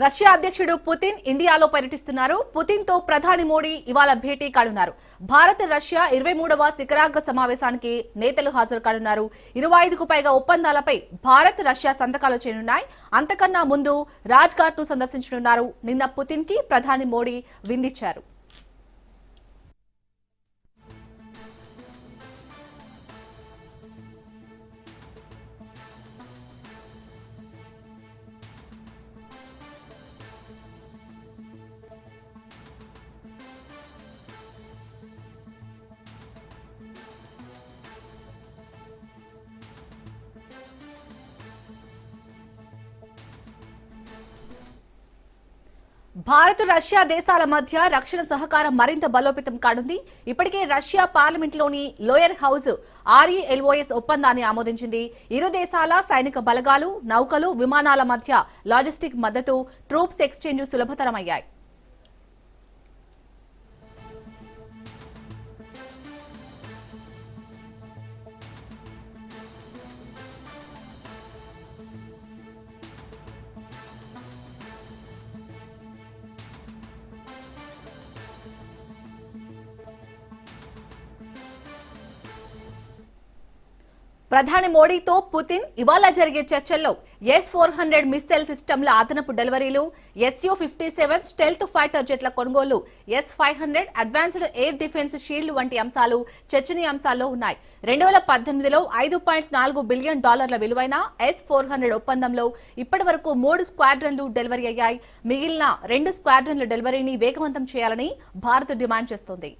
Russia అధ్యక్షుడు Putin ఇండియాలో పర్యటిస్తున్నారు. పుతిన్ తో ప్రధాని మోడీ ఇవాళ భేటీ కానున్నారు. భారత్ రష్యా 23వ శిఖరాగ్ర సమావేశానికి నేతలు హాజరు కానున్నారు. 25కు పైగా ఒప్పందాలపై భారత్ రష్యా సంతకాలు చేయనున్నాయి. అంతకన్నా ముందు రాజ్ఘాట్ ను సందర్శించనున్నారు. నిన్న పుతిన్ కి ప్రధాని మోడీ విందిచ్చారు. భారత్ రష్యా దేశాల మధ్య రక్షణ సహకారం మరింత బలోపేతం కానుంది. ఇప్పటికే రష్యా పార్లమెంట్లోని లోయర్ హౌస్ RELOS ఒప్పందాన్ని ఆమోదించింది. ఇరు దేశాల సైనిక బలగాలు, నౌకలు, విమానాల మధ్య లాజిస్టిక్ మద్దతు, ట్రూప్స్ ఎక్స్చేంజ్ సులభతరమయ్యాయి. ప్రధాని మోడీతో పుతిన్ ఇవాళ జరిగే చర్చల్లో S-400 మిస్సైల్ సిస్టమ్ల అదనపు డెలివరీలు, Su-57 స్టెల్త్ ఫైటర్ జెట్ల కొనుగోలు, S-500 advanced air defence shield వంటి అంశాలు చర్చనీయాంశాల్లో ఉన్నాయి. 2018లో $5.4 బిలియన్ విలువైన S-400 ఒప్పందంలో ఇప్పటి వరకు 3 స్క్వాడ్రన్లు డెలివరీ అయ్యాయి. మిగిలిన 2 స్క్వాడ్రన్ల డెలివరీని వేగవంతం చేయాలని భారత్ డిమాండ్ చేస్తోంది.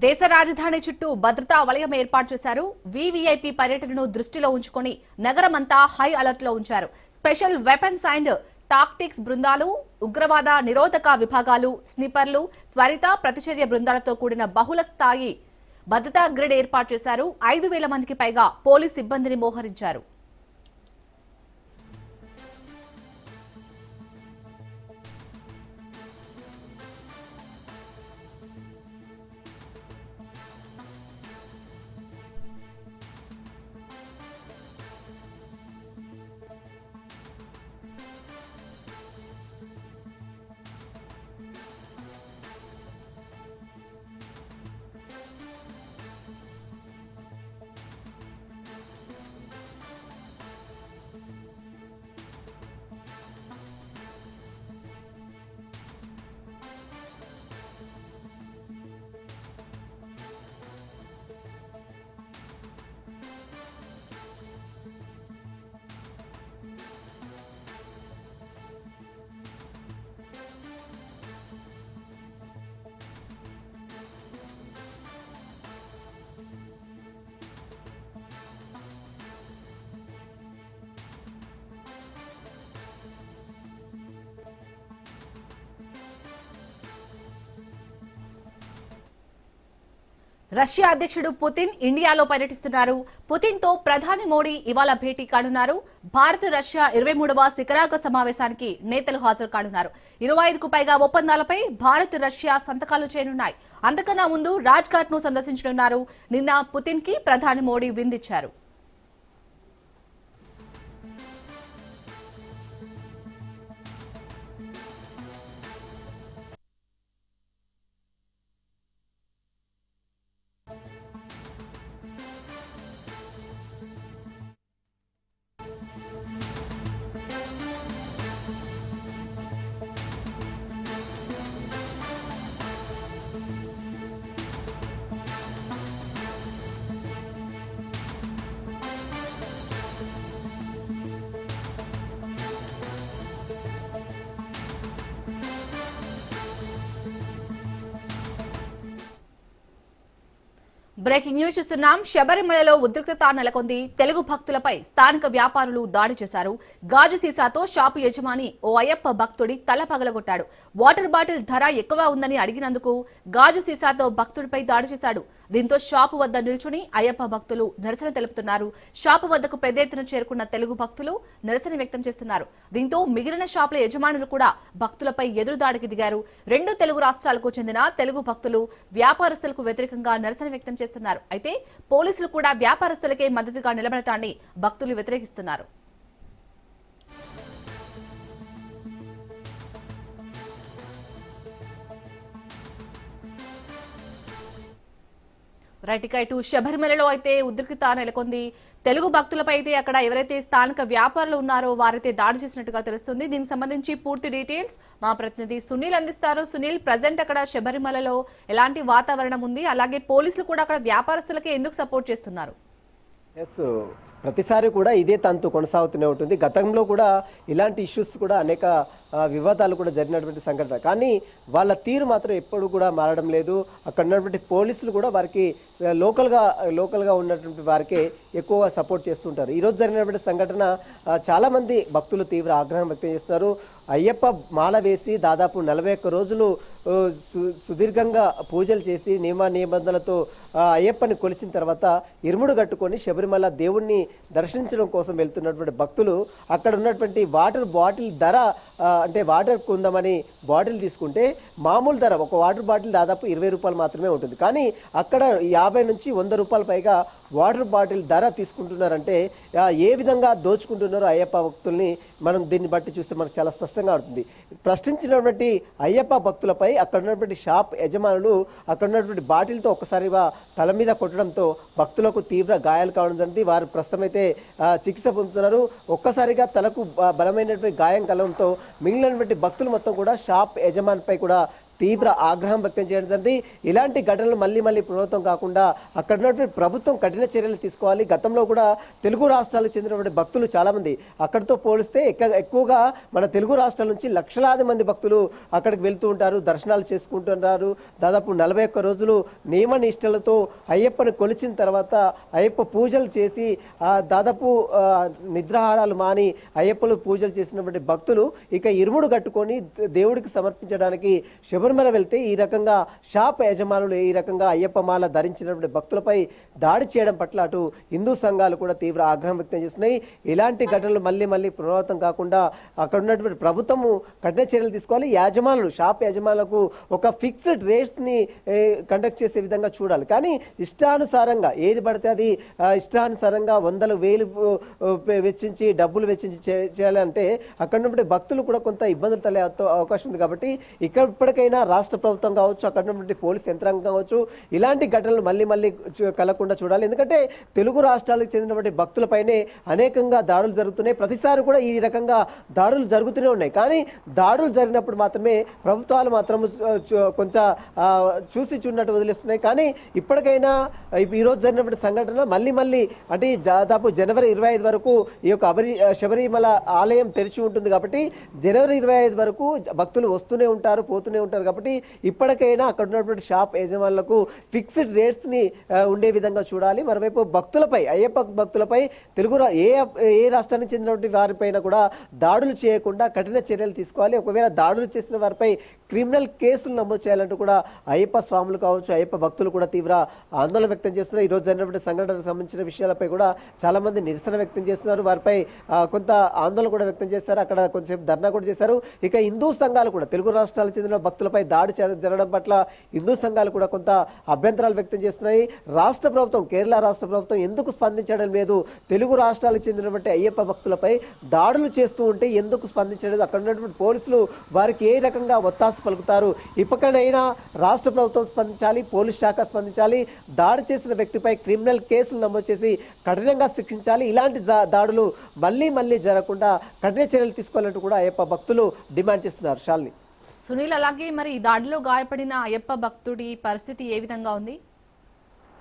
దేశ రాజధాని చుట్టూ భద్రతా వలయం ఏర్పాటు చేశారు. VVIP పర్యటనను దృష్టిలో ఉంచుకొని నగరమంతా హై అలర్ట్ లో ఉంచారు. స్పెషల్ వెపన్స్ అండ్ టాక్టిక్స్ బృందాలు, ఉగ్రవాద నిరోధక విభాగాలు, స్నిపర్లు, త్వరిత ప్రతిచర్య బృందాలతో కూడిన బహుళ స్థాయి భద్రతా గ్రిడ్ ఏర్పాటు చేశారు. 5,000 మందికి పైగా పోలీస్ సిబ్బందిని మోహరించారు. రష్యా అధ్యక్షుడు పుతిన్ ఇండియాలో పర్యటిస్తున్నారు. పుతిన్ తో ప్రధాని మోడీ ఇవాళ భేటీ కానున్నారు. భారత్ రష్యా 23వ శిఖరాగ్ర సమావేశానికి నేతలు హాజరు కానున్నారు. 25కు పైగా ఒప్పందాలపై భారత్ రష్యా సంతకాలు చేయనున్నాయి. అంతకన్నా ముందు రాజ్ఘాట్ ను సందర్శించనున్నారు. నిన్న పుతిన్ కి ప్రధాని మోడీ విందిచ్చారు. బ్రేకింగ్ న్యూస్ చూస్తున్నాం. శబరిమలలో ఉద్రిక్తత నెలకొంది. తెలుగు భక్తులపై స్థానిక వ్యాపారులు దాడి చేశారు. గాజు సీసాతో షాపు యజమాని ఓ అయ్యప్ప భక్తుడి తల పగలగొట్టాడు. వాటర్ బాటిల్ ధర ఎక్కువ ఉందని అడిగినందుకు గాజు సీసాతో భక్తుడిపై దాడి చేశాడు. దీంతో షాపు వద్ద నిల్చుని అయ్యప్ప భక్తులు నిరసన తెలుపుతున్నారు. షాపు వద్దకు పెద్ద ఎత్తున చేరుకున్న తెలుగు భక్తులు నిరసన వ్యక్తం చేస్తున్నారు. దీంతో మిగిలిన షాపుల యజమానులు కూడా భక్తులపై ఎదురుదాడికి దిగారు. రెండు తెలుగు రాష్ట్రాలకు చెందిన తెలుగు భక్తులు వ్యాపారస్తులకు వ్యతిరేకంగా నిరసన వ్యక్తం చేస్తున్నారు. అయితే పోలీసులు కూడా వ్యాపారస్తులకే మద్దతుగా నిలబడటాన్ని భక్తులు వ్యతిరేకిస్తున్నారు. రైట్, ఇక ఇటు శబరిమలలో అయితే ఉద్రిక్తత నెలకొంది. తెలుగు భక్తులపై అయితే అక్కడ ఎవరైతే స్థానిక వ్యాపారులు ఉన్నారో వారైతే దాడి చేసినట్టుగా తెలుస్తుంది. దీనికి సంబంధించి పూర్తి డీటెయిల్స్ మా ప్రతినిధి సునీల్ అందిస్తారు. సునీల్, ప్రజెంట్ అక్కడ శబరిమలలో ఎలాంటి వాతావరణం ఉంది, అలాగే పోలీసులు కూడా అక్కడ వ్యాపారస్తులకే ఎందుకు సపోర్ట్ చేస్తున్నారు? ఎస్, ప్రతిసారి కూడా ఇదే తంతు కొనసాగుతూనే ఉంటుంది. గతంలో కూడా ఇలాంటి ఇష్యూస్ కూడా అనేక వివాదాలు కూడా జరిగినటువంటి సంఘటన, కానీ వాళ్ళ తీరు మాత్రం ఎప్పుడు కూడా మారడం లేదు. అక్కడ ఉన్నటువంటి పోలీసులు కూడా వారికి లోకల్గా ఉన్నటువంటి వారికి ఎక్కువగా సపోర్ట్ చేస్తుంటారు. ఈరోజు జరిగినటువంటి సంఘటన చాలామంది భక్తులు తీవ్ర ఆగ్రహం వ్యక్తం చేస్తున్నారు. అయ్యప్ప మాల వేసి దాదాపు 41 రోజులు సుదీర్ఘంగా పూజలు చేసి నియమ నిబంధనలతో అయ్యప్పని కొలిచిన తర్వాత ఇరుముడు కట్టుకొని శబరిమల దేవుణ్ణి దర్శించడం కోసం వెళ్తున్నటువంటి భక్తులు అక్కడ ఉన్నటువంటి వాటర్ బాటిల్ ధర, అంటే వాటర్ కొందామని బాటిల్ తీసుకుంటే మామూలు ధర ఒక వాటర్ బాటిల్ దాదాపు 20 రూపాయలు మాత్రమే ఉంటుంది. కానీ అక్కడ 50 నుంచి 100 రూపాయల పైగా వాటర్ బాటిల్ ధర తీసుకుంటున్నారంటే ఏ విధంగా దోచుకుంటున్నారో అయ్యప్ప భక్తుల్ని మనం దీన్ని బట్టి చూస్తే మనకు చాలా స్పష్టంగా ఉంటుంది. ప్రశ్నించినటువంటి అయ్యప్ప భక్తులపై అక్కడ ఉన్నటువంటి షాప్ యజమానులు అక్కడ ఉన్నటువంటి బాటిల్తో ఒక్కసారిగా తల మీద కొట్టడంతో భక్తులకు తీవ్ర గాయాలు కావడం జరిగింది. వారు ప్రస్తుతం అయితే చికిత్స పొందుతున్నారు. ఒక్కసారిగా తలకు బలమైనటువంటి గాయం కలగడంతో మిగిలినటువంటి భక్తులు మొత్తం కూడా షాప్ యజమానిపై కూడా తీవ్ర ఆగ్రహం వ్యక్తం చేయడం జరిగింది. ఇలాంటి ఘటనలు మళ్ళీ పునరావృతం కాకుండా అక్కడ ఉన్నటువంటి ప్రభుత్వం కఠిన చర్యలు తీసుకోవాలి. గతంలో కూడా తెలుగు రాష్ట్రాలకు చెందినటువంటి భక్తులు చాలామంది అక్కడితో పోలిస్తే ఎక్కువగా మన తెలుగు రాష్ట్రాల నుంచి లక్షలాది మంది భక్తులు అక్కడికి వెళ్తూ ఉంటారు, దర్శనాలు చేసుకుంటుంటారు. దాదాపు 41 రోజులు నియమ నిష్టలతో అయ్యప్పని కొలిచిన తర్వాత అయ్యప్ప పూజలు చేసి దాదాపు నిద్రాహారాలు మాని అయ్యప్పలు పూజలు చేసినటువంటి భక్తులు ఇక ఇరుముడు కట్టుకొని దేవుడికి సమర్పించడానికి శబరిమల వెళ్తే ఈ రకంగా షాప్ యజమానులు ఈ రకంగా అయ్యప్ప మాల ధరించినటువంటి భక్తులపై దాడి చేయడం పట్ల అటు హిందూ సంఘాలు కూడా తీవ్ర ఆగ్రహం వ్యక్తం చేస్తున్నాయి. ఇలాంటి ఘటనలు మళ్ళీ పునరావృతం కాకుండా అక్కడ ఉన్నటువంటి ప్రభుత్వము కఠిన చర్యలు తీసుకోవాలి. షాప్ యజమానులకు ఒక ఫిక్స్డ్ రేట్స్ని కండక్ట్ చేసే విధంగా చూడాలి. కానీ ఇష్టానుసారంగా ఏది పడితే అది ఇష్టానుసారంగా 100,000 వెచ్చించి డబ్బులు వెచ్చించి చేయాలంటే అక్కడ ఉన్నటువంటి భక్తులు కూడా కొంత ఇబ్బందులు తలే అవకాశం ఉంది. కాబట్టి ఇప్పటికైనా రాష్ట్ర ప్రభుత్వం కావచ్చు, అక్కడ ఉన్నటువంటి పోలీస్ యంత్రాంగం కావచ్చు, ఇలాంటి ఘటనలు మళ్ళీ కలగకుండా చూడాలి. ఎందుకంటే తెలుగు రాష్ట్రాలకు చెందినటువంటి భక్తులపైనే అనేకంగా దాడులు జరుగుతున్నాయి. ప్రతిసారి కూడా ఈ రకంగా దాడులు జరుగుతూనే ఉన్నాయి. కానీ దాడులు జరిగినప్పుడు మాత్రమే ప్రభుత్వాలు మాత్రం కొంచెం చూసి చూడనట్టు వదిలేస్తున్నాయి. కానీ ఇప్పటికైనా ఈరోజు జరిగినటువంటి సంఘటన మళ్ళీ అంటే దాదాపు జనవరి 25 వరకు ఈ యొక్క శబరిమల ఆలయం తెరిచి ఉంటుంది. కాబట్టి జనవరి 25 వరకు భక్తులు వస్తూనే ఉంటారు, పోతూనే ఉంటారు. కాబట్టి ఇప్పటికైనా అక్కడ ఉన్నటువంటి షాప్ యజమానులకు ఫిక్స్డ్ రేట్స్ని ఉండే విధంగా చూడాలి. మరోవైపు భక్తులపై, అయ్యప్ప భక్తులపై ఏ రాష్ట్రానికి చెందినటువంటి వారిపైన కూడా దాడులు చేయకుండా కఠిన చర్యలు తీసుకోవాలి. ఒకవేళ దాడులు చేసిన వారిపై క్రిమినల్ కేసులు నమోదు చేయాలంటూ కూడా అయ్యప్ప స్వాములు కావచ్చు, అయ్యప్ప భక్తులు కూడా తీవ్ర ఆందోళన వ్యక్తం చేస్తున్నారు. ఈరోజు జరిగినటువంటి సంఘటనకు సంబంధించిన విషయాలపై కూడా చాలా మంది నిరసన వ్యక్తం చేస్తున్నారు. వారిపై కొంత ఆందోళన కూడా వ్యక్తం చేశారు. అక్కడ కొంచెం ధర్నా కూడా చేశారు. ఇక హిందూ సంఘాలు కూడా తెలుగు రాష్ట్రాలకు చెందిన భక్తులపై దాడి జరగడం పట్ల హిందూ సంఘాలు కూడా కొంత అభ్యంతరాలు వ్యక్తం చేస్తున్నాయి. రాష్ట్ర ప్రభుత్వం, కేరళ రాష్ట్ర ప్రభుత్వం ఎందుకు స్పందించడం లేదు? తెలుగు రాష్ట్రాలకు చెందినటువంటి అయ్యప్ప భక్తులపై దాడులు చేస్తూ ఉంటే ఎందుకు స్పందించలేదు? అక్కడ ఉన్నటువంటి పోలీసులు వారికి ఏ రకంగా ఒత్తాసు పలుకుతారు? ఇప్పటికైనా రాష్ట్ర ప్రభుత్వం స్పందించాలి, పోలీస్ శాఖ స్పందించాలి. దాడి చేసిన వ్యక్తిపై క్రిమినల్ కేసులు నమోదు చేసి కఠినంగా శిక్షించాలి. ఇలాంటి దాడులు మళ్ళీ జరగకుండా కఠిన చర్యలు తీసుకోవాలంటూ కూడా అయ్యప్ప భక్తులు డిమాండ్ చేస్తున్నారు. శాలిని. సునీల్, అలాగే మరి ఈ దాడిలో గాయపడిన అయ్యప్ప భక్తుడి పరిస్థితి ఏ విధంగా ఉంది?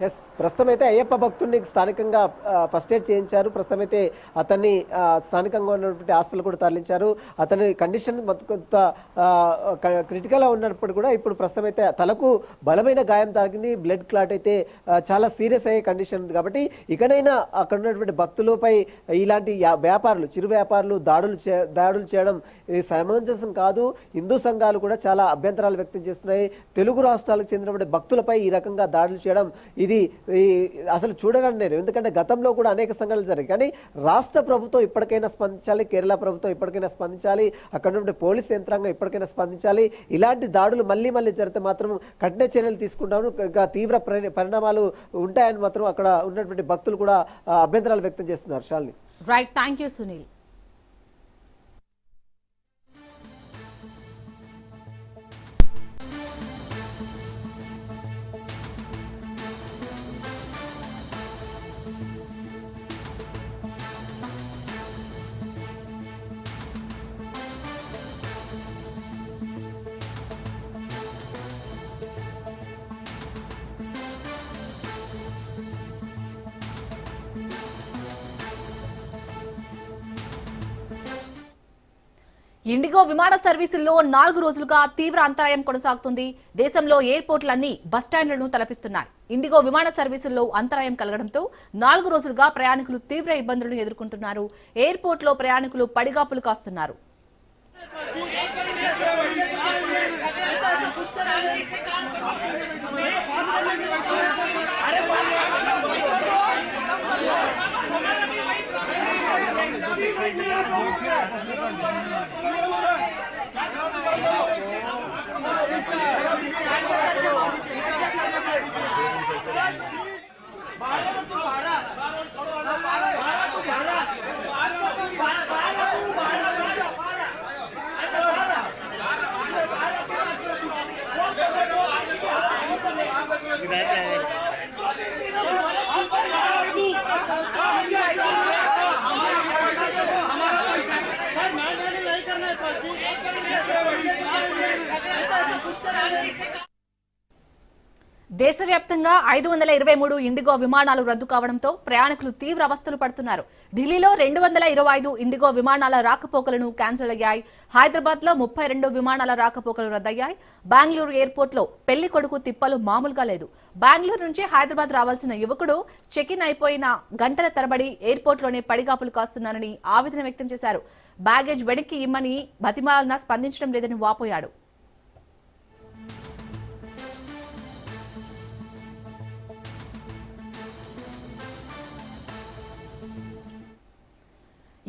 ఎస్, ప్రస్తుతం అయితే అయ్యప్ప భక్తుడిని స్థానికంగా ఫస్ట్ ఎయిడ్ చేయించారు. ప్రస్తుతం అయితే అతన్ని స్థానికంగా ఉన్నటువంటి హాస్పిటల్ కూడా తరలించారు. అతని కండిషన్ కొంత క్రిటికల్గా ఉన్నప్పుడు కూడా ఇప్పుడు ప్రస్తుతం అయితే తలకు బలమైన గాయం తాకింది, బ్లడ్ క్లాట్ అయితే చాలా సీరియస్ అయ్యే కండిషన్ ఉంది. కాబట్టి ఇకనైనా అక్కడ ఉన్నటువంటి భక్తులపై ఇలాంటి వ్యాపారులు, చిరు వ్యాపారులు దాడులు చేయడం సమంజసం కాదు. హిందూ సంఘాలు కూడా చాలా అభ్యంతరాలు వ్యక్తం చేస్తున్నాయి. తెలుగు రాష్ట్రాలకు చెందినటువంటి భక్తులపై ఈ రకంగా దాడులు చేయడం ఇది అసలు చూడగలను నేను. ఎందుకంటే గతంలో కూడా అనేక సంఘటనలు జరిగాయి. కానీ రాష్ట్ర ప్రభుత్వం ఇప్పటికైనా స్పందించాలి, కేరళ ప్రభుత్వం ఇప్పటికైనా స్పందించాలి, అక్కడ నుండి పోలీస్ యంత్రాంగం ఇప్పటికైనా స్పందించాలి. ఇలాంటి దాడులు మళ్ళీ జరిగితే మాత్రం కఠిన చర్యలు తీసుకుంటాము, తీవ్ర పరిణామాలు ఉంటాయని మాత్రం అక్కడ ఉన్నటువంటి భక్తులు కూడా అభ్యంతరాలు వ్యక్తం చేస్తున్నారు. Shalini. Right, thank you Sunil. IndiGo విమాన సర్వీసుల్లో 4 రోజులుగా తీవ్ర అంతరాయం కొనసాగుతుంది. దేశంలో ఎయిర్పోర్ట్లన్నీ బస్టాండ్లను తలపిస్తున్నాయి. ఇండిగో విమాన సర్వీసుల్లో అంతరాయం కలగడంతో 4 రోజులుగా ప్రయాణికులు తీవ్ర ఇబ్బందులను ఎదుర్కొంటున్నారు. ఎయిర్పోర్ట్లో ప్రయాణికులు పడిగాపులు కాస్తున్నారు. దేశవ్యాప్తంగా 523 ఇండిగో విమానాలు రద్దు కావడంతో ప్రయాణికులు తీవ్ర అవస్థలు పడుతున్నారు. ఢిల్లీలో 225 ఇండిగో విమానాల రాకపోకలను క్యాన్సిల్ అయ్యాయి. హైదరాబాద్ లో 32 విమానాల రాకపోకలు రద్దయ్యాయి. బెంగళూరు ఎయిర్పోర్ట్ లో పెళ్లి కొడుకు తిప్పలు మామూలుగా లేదు. బెంగళూరు నుంచి హైదరాబాద్ రావాల్సిన యువకుడు చెక్ ఇన్ అయిపోయిన గంటల తరబడి ఎయిర్పోర్ట్ లోనే పడిగాపులు కాస్తున్నారని ఆవేదన వ్యక్తం చేశారు. బ్యాగేజ్ వెనక్కి ఇమ్మని బతిమాలన స్పందించడం లేదని వాపోయాడు.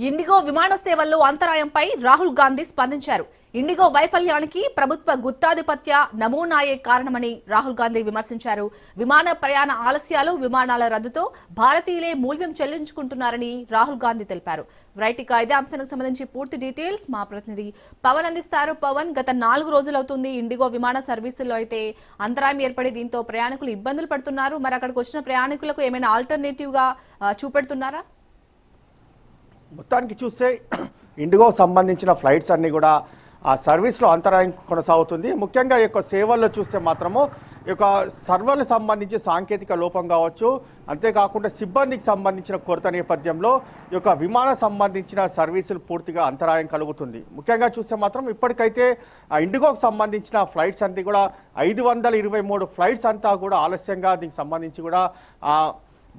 ఇండిగో విమాన సేవల్లో అంతరాయంపై రాహుల్ గాంధీ స్పందించారు. ఇండిగో వైఫల్యానికి ప్రభుత్వ గుత్తాధిపత్య నమూనాయే కారణమని రాహుల్ గాంధీ విమర్శించారు. విమాన ప్రయాణ ఆలస్యాలు, విమానాల రద్దుతో భారతీయులే మూల్యం చెల్లించుకుంటున్నారని రాహుల్ గాంధీ తెలిపారు. రైట్, ఇక ఇదే అంశానికి సంబంధించి పూర్తి డీటెయిల్స్ మా ప్రతినిధి పవన్ అందిస్తారు. పవన్, గత 4 రోజులవుతుంది ఇండిగో విమాన సర్వీసుల్లో అయితే అంతరాయం ఏర్పడి దీంతో ప్రయాణికులు ఇబ్బందులు పడుతున్నారు. మరి అక్కడికి వచ్చిన ప్రయాణికులకు ఏమైనా ఆల్టర్నేటివ్ గా చూపెడుతున్నారా? మొత్తానికి చూస్తే ఇండిగో సంబంధించిన ఫ్లైట్స్ అన్నీ కూడా ఆ సర్వీస్లో అంతరాయం కొనసాగుతుంది. ముఖ్యంగా ఈ యొక్క సేవల్లో చూస్తే మాత్రము ఈ యొక్క సర్వర్లకు సంబంధించి సాంకేతిక లోపం కావచ్చు, అంతేకాకుండా సిబ్బందికి సంబంధించిన కొరత నేపథ్యంలో ఈ యొక్క విమాన సంబంధించిన సర్వీసులు పూర్తిగా అంతరాయం కలుగుతుంది. ముఖ్యంగా చూస్తే మాత్రం ఇప్పటికైతే ఆ ఇండిగోకి సంబంధించిన ఫ్లైట్స్ అన్నీ కూడా 523 ఫ్లైట్స్ అంతా కూడా ఆలస్యంగా దీనికి సంబంధించి కూడా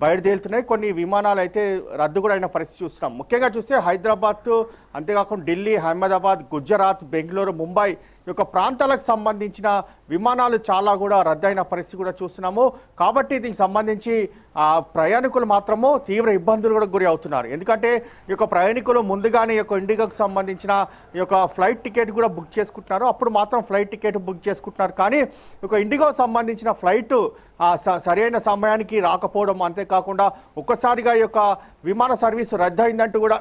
బయటదేలుతున్నాయి. కొన్ని విమానాలు అయితే రద్దు కూడా అయిన పరిస్థితి చూస్తున్నాం. ముఖ్యంగా చూస్తే హైదరాబాద్, అంతేకాకుండా ఢిల్లీ, అహ్మదాబాద్, గుజరాత్, బెంగళూరు, ముంబై ఈ యొక్క ప్రాంతాలకు సంబంధించిన విమానాలు చాలా కూడా రద్దయిన పరిస్థితి కూడా చూస్తున్నాము. కాబట్టి దీనికి సంబంధించి ప్రయాణికులు మాత్రము తీవ్ర ఇబ్బందులు కూడా గురి అవుతున్నారు. ఎందుకంటే ఈ యొక్క ప్రయాణికులు ముందుగానే ఈ యొక్క ఇండిగోకి సంబంధించిన ఈ యొక్క ఫ్లైట్ టికెట్ కూడా బుక్ చేసుకుంటున్నారు. అప్పుడు మాత్రం ఫ్లైట్ టికెట్ బుక్ చేసుకుంటున్నారు. కానీ ఈ యొక్క ఇండిగోకి సంబంధించిన ఫ్లైట్ సరైన సమయానికి రాకపోవడం, అంతేకాకుండా ఒక్కసారిగా ఈ యొక్క విమాన సర్వీసు రద్దు అయిందంటూ కూడా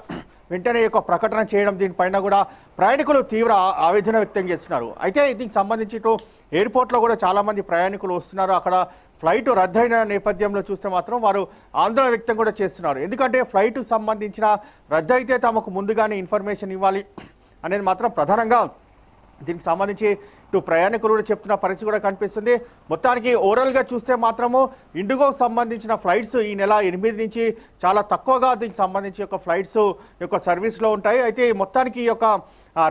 వెంటనే యొక్క ప్రకటన చేయడం, దీనిపైన కూడా ప్రయాణికులు తీవ్ర ఆవేదన వ్యక్తం చేస్తున్నారు. అయితే దీనికి సంబంధించి ఇటు ఎయిర్పోర్ట్లో కూడా చాలామంది ప్రయాణికులు వస్తున్నారు. అక్కడ ఫ్లైట్ రద్దయిన నేపథ్యంలో చూస్తే మాత్రం వారు ఆందోళన వ్యక్తం కూడా చేస్తున్నారు. ఎందుకంటే ఫ్లైట్కు సంబంధించిన రద్దు అయితే తమకు ముందుగానే ఇన్ఫర్మేషన్ ఇవ్వాలి అనేది మాత్రం ప్రధానంగా దీనికి సంబంధించి ఇటు ప్రయాణికులు కూడా చెప్తున్న పరిస్థితి కూడా కనిపిస్తుంది. మొత్తానికి ఓవరాల్గా చూస్తే మాత్రము ఇండిగోకి సంబంధించిన ఫ్లైట్స్ ఈ నెల 8 నుంచి చాలా తక్కువగా దీనికి సంబంధించి యొక్క ఫ్లైట్స్ యొక్క సర్వీస్లో ఉంటాయి. అయితే మొత్తానికి ఈ యొక్క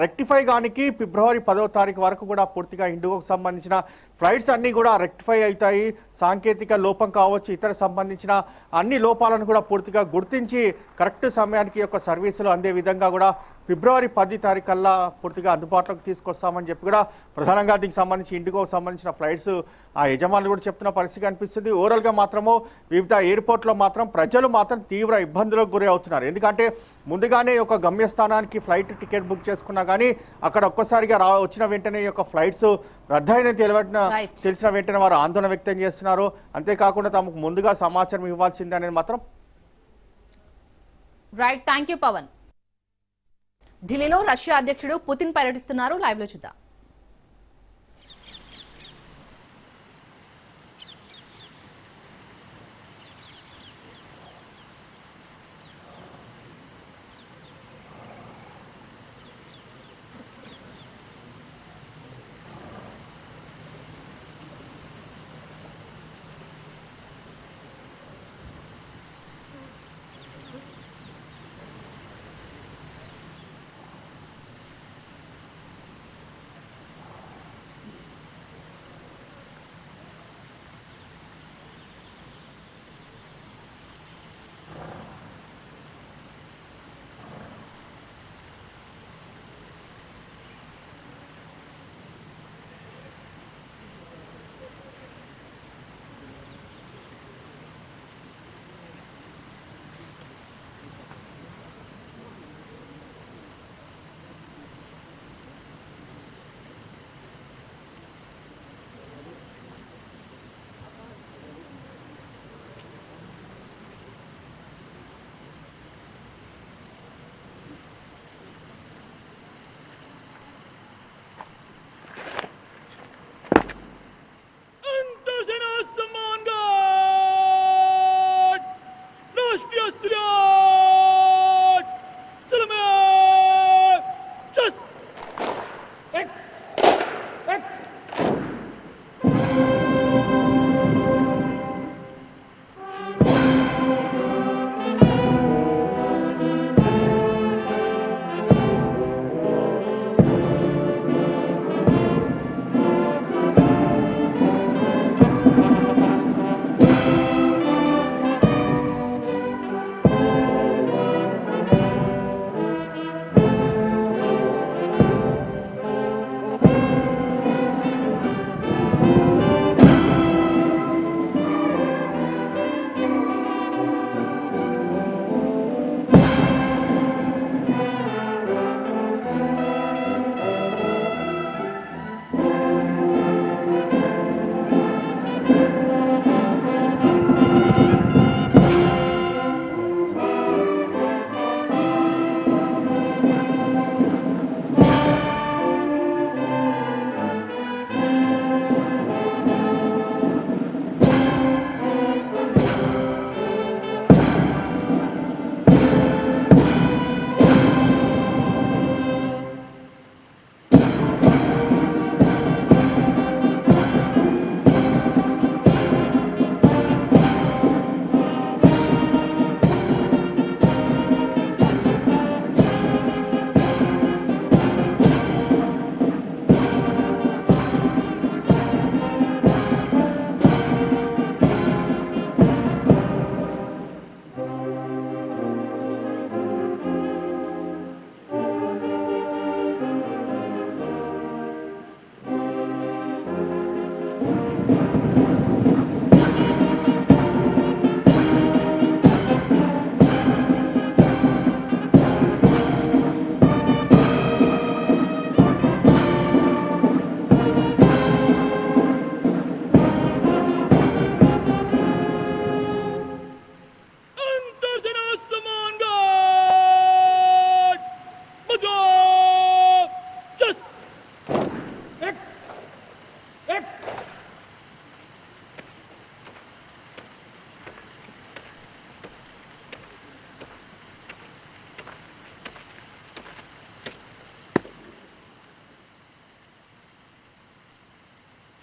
రెక్టిఫై గానికి ఫిబ్రవరి 10వ తారీఖు వరకు కూడా పూర్తిగా ఇండిగోకి సంబంధించిన ఫ్లైట్స్ అన్నీ కూడా రెక్టిఫై అవుతాయి. సాంకేతిక లోపం కావచ్చు, ఇతర సంబంధించిన అన్ని లోపాలను కూడా పూర్తిగా గుర్తించి కరెక్ట్ సమయానికి యొక్క సర్వీసులు అందే విధంగా కూడా ఫిబ్రవరి 10 తారీఖు కల్లా పూర్తిగా అందుబాటులోకి తీసుకొస్తామని చెప్పి కూడా ప్రధానంగా దీనికి సంబంధించి ఇండిగోకి సంబంధించిన ఫ్లైట్స్ ఆ యజమానులు కూడా చెప్తున్న పరిస్థితి కనిపిస్తుంది. ఓవరాల్గా మాత్రము వివిధ ఎయిర్పోర్ట్లో మాత్రం ప్రజలు మాత్రం తీవ్ర ఇబ్బందులకు గురి అవుతున్నారు. ఎందుకంటే ముందుగానే ఒక గమ్యస్థానానికి ఫ్లైట్ టికెట్ బుక్ చేసుకున్నా కానీ అక్కడ ఒక్కసారిగా వచ్చిన వెంటనే యొక్క ఫ్లైట్స్ రద్దయిన తెలిసిన వెంటనే వారు ఆందోళన వ్యక్తం చేస్తున్నారు. అంతేకాకుండా తమకు ముందుగా సమాచారం ఇవ్వాల్సిందే అనేది మాత్రం. Right, thank you Pavan. ఢిల్లీలో రష్యా అధ్యక్షుడు పుతిన్ పర్యటిస్తున్నారు. లైవ్ లో చూద్దాం.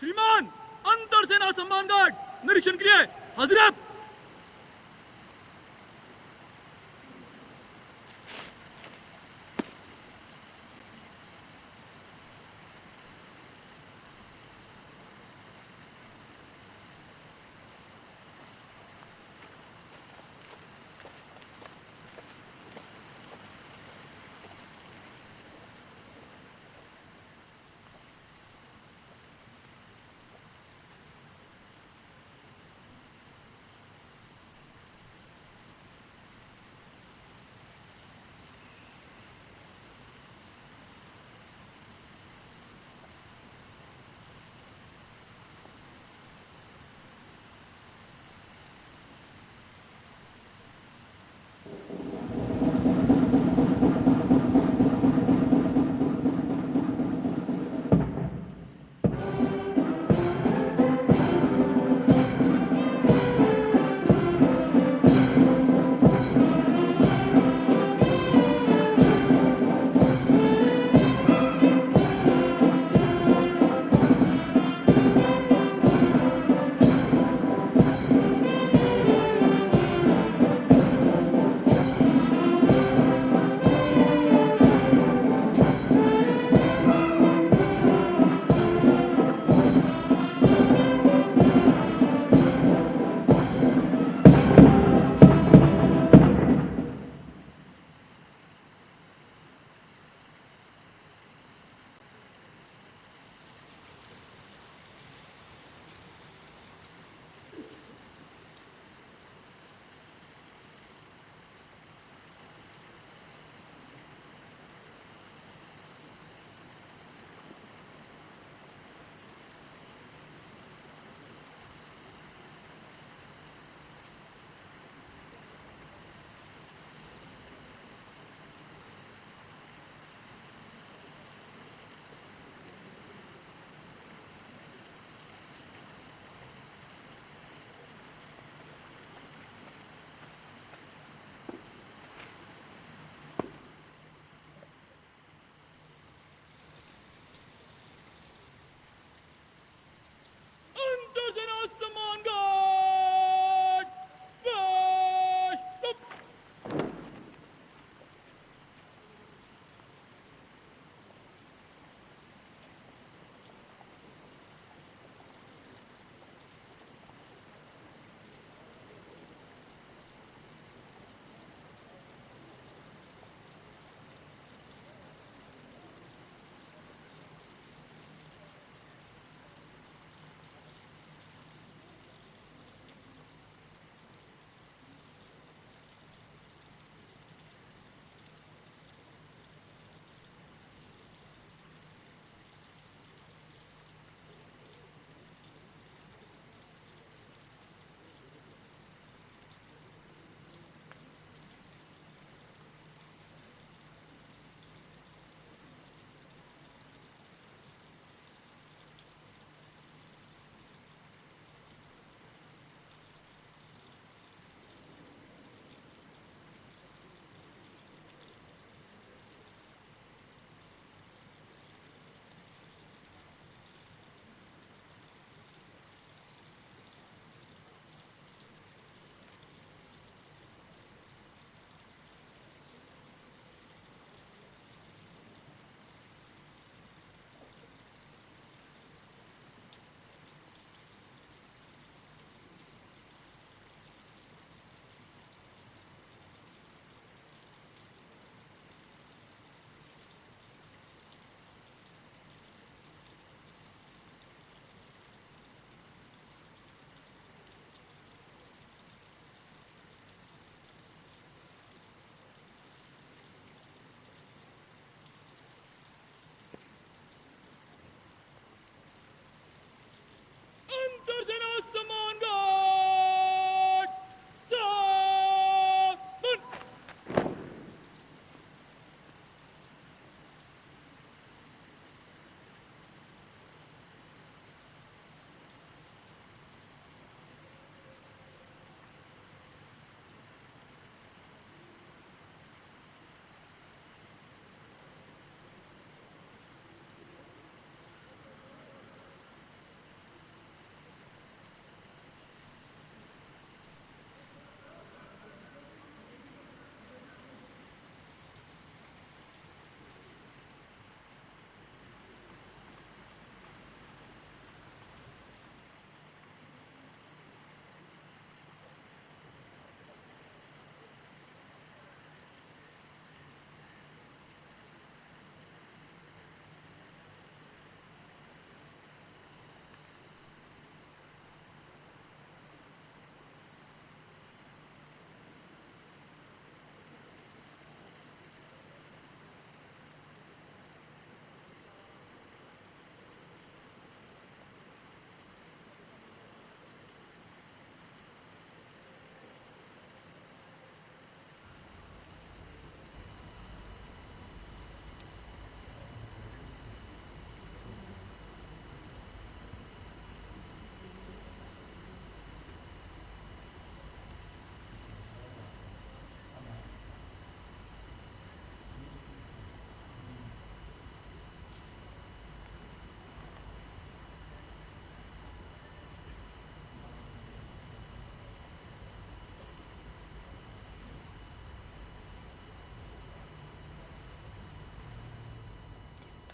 श्रीमान अंतर सेना सम्मान गार्ड निरीक्षण के लिए हजरत।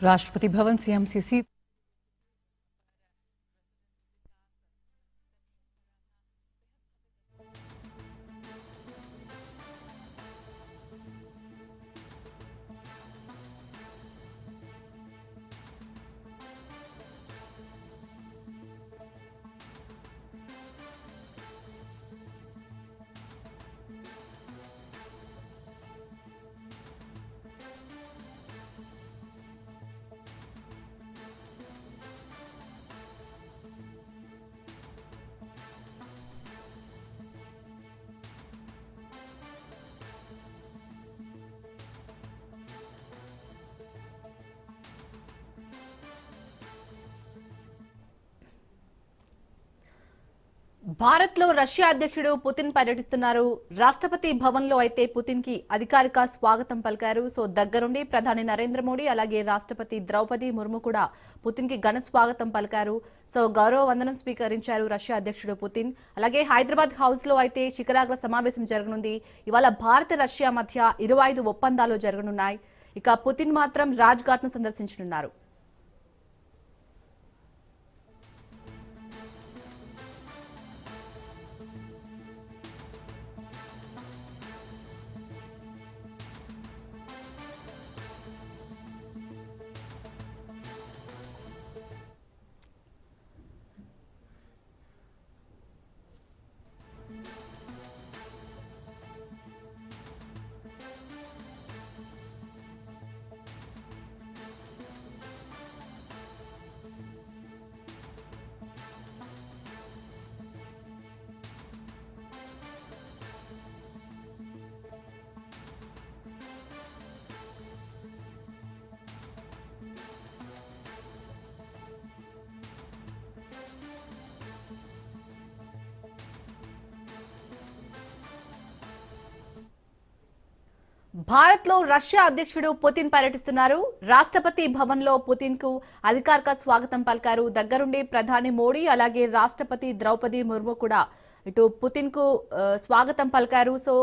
राष्ट्रपति भवन सीएमसीसी భారత్లో రష్యా అధ్యక్షుడు పుతిన్ పర్యటిస్తున్నారు. రాష్ట్రపతి భవన్లో అయితే పుతిన్ కి అధికారిక స్వాగతం పలికారు. సో దగ్గరుండి ప్రధాని నరేంద్ర మోడీ అలాగే రాష్ట్రపతి ద్రౌపది ముర్ము కూడా పుతిన్ కి ఘన స్వాగతం పలికారు. సో గౌరవ వందనం స్వీకరించారు రష్యా అధ్యక్షుడు పుతిన్. అలాగే హైదరాబాద్ హౌస్ లో అయితే శిఖరాగ్ర సమావేశం జరగనుంది. ఇవాళ భారత రష్యా మధ్య 25 ఒప్పందాలు జరగనున్నాయి. ఇక పుతిన్ మాత్రం రాజ్ ఘాట్ ను సందర్శించనున్నారు. భారత్లో రష్యా అధ్యక్షుడు పుతిన్ పర్యటిస్తున్నారు. రాష్ట్రపతి భవన్లో పుతిన్ కు అధికారిక స్వాగతం పలికారు. దగ్గరుండి ప్రధాని మోడీ అలాగే రాష్ట్రపతి ద్రౌపది ముర్ము కూడా ఇటు పుతిన్ కు స్వాగతం పలికారు. సో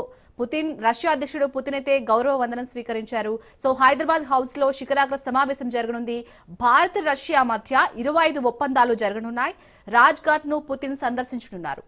పుతిన్ రష్యా అధ్యక్షుడు పుతిన్ అయితే గౌరవ వందనం స్వీకరించారు. సో హైదరాబాద్ హౌస్ లో శిఖరాగ్ర సమావేశం జరగనుంది. భారత్ రష్యా మధ్య 25 ఒప్పందాలు జరగనున్నాయి. రాజ్ ఘాట్ ను పుతిన్ సందర్శించనున్నారు.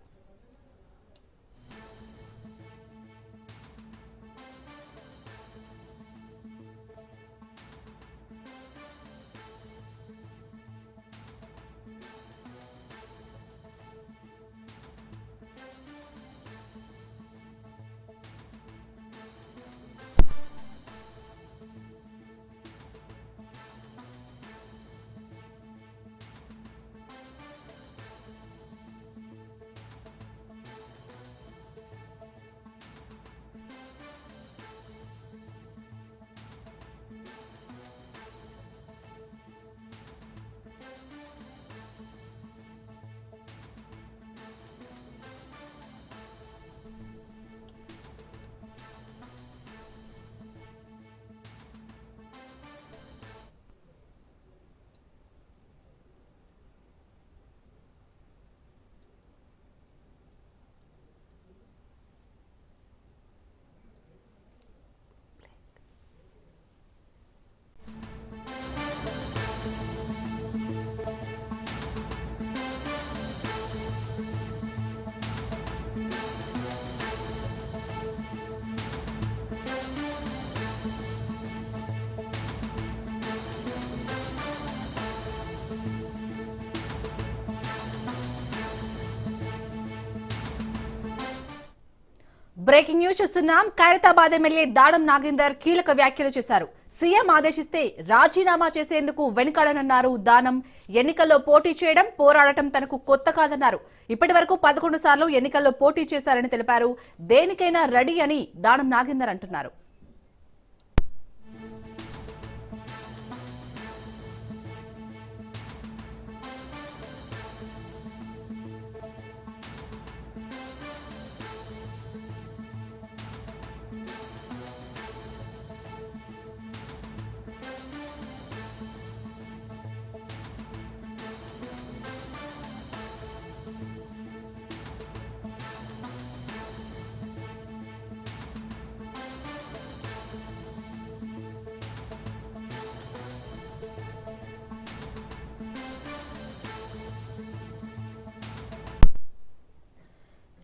బ్రేకింగ్ న్యూస్ చూస్తున్నాం. ఖైరతాబాద్ ఎమ్మెల్యే దానం నాగేందర్ కీలక వ్యాఖ్యలు చేశారు. సీఎం ఆదేశిస్తే రాజీనామా చేసేందుకు వెనుకాడనన్నారు దానం. ఎన్నికల్లో పోటీ చేయడం, పోరాడటం తనకు కొత్త కాదన్నారు. ఇప్పటి వరకు 11 సార్లు ఎన్నికల్లో పోటీ చేశారని తెలిపారు. దేనికైనా రెడీ అని దానం నాగేందర్ అంటున్నారు.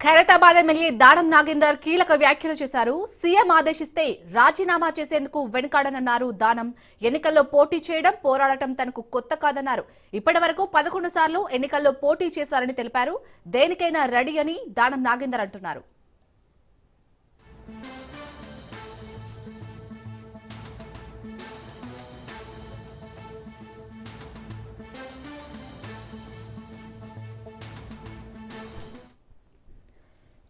ఖైరతాబాద్ ఎమ్మెల్యే దానం నాగేందర్ కీలక వ్యాఖ్యలు చేశారు. సీఎం ఆదేశిస్తే రాజీనామా చేసేందుకు వెనుకాడనన్నారు దానం. ఎన్నికల్లో పోటీ చేయడం, పోరాడటం తనకు కొత్త కాదన్నారు. ఇప్పటి వరకు 11 సార్లు ఎన్నికల్లో పోటీ చేశారని తెలిపారు. దేనికైనా రెడీ అని దానం నాగేందర్ అంటున్నారు.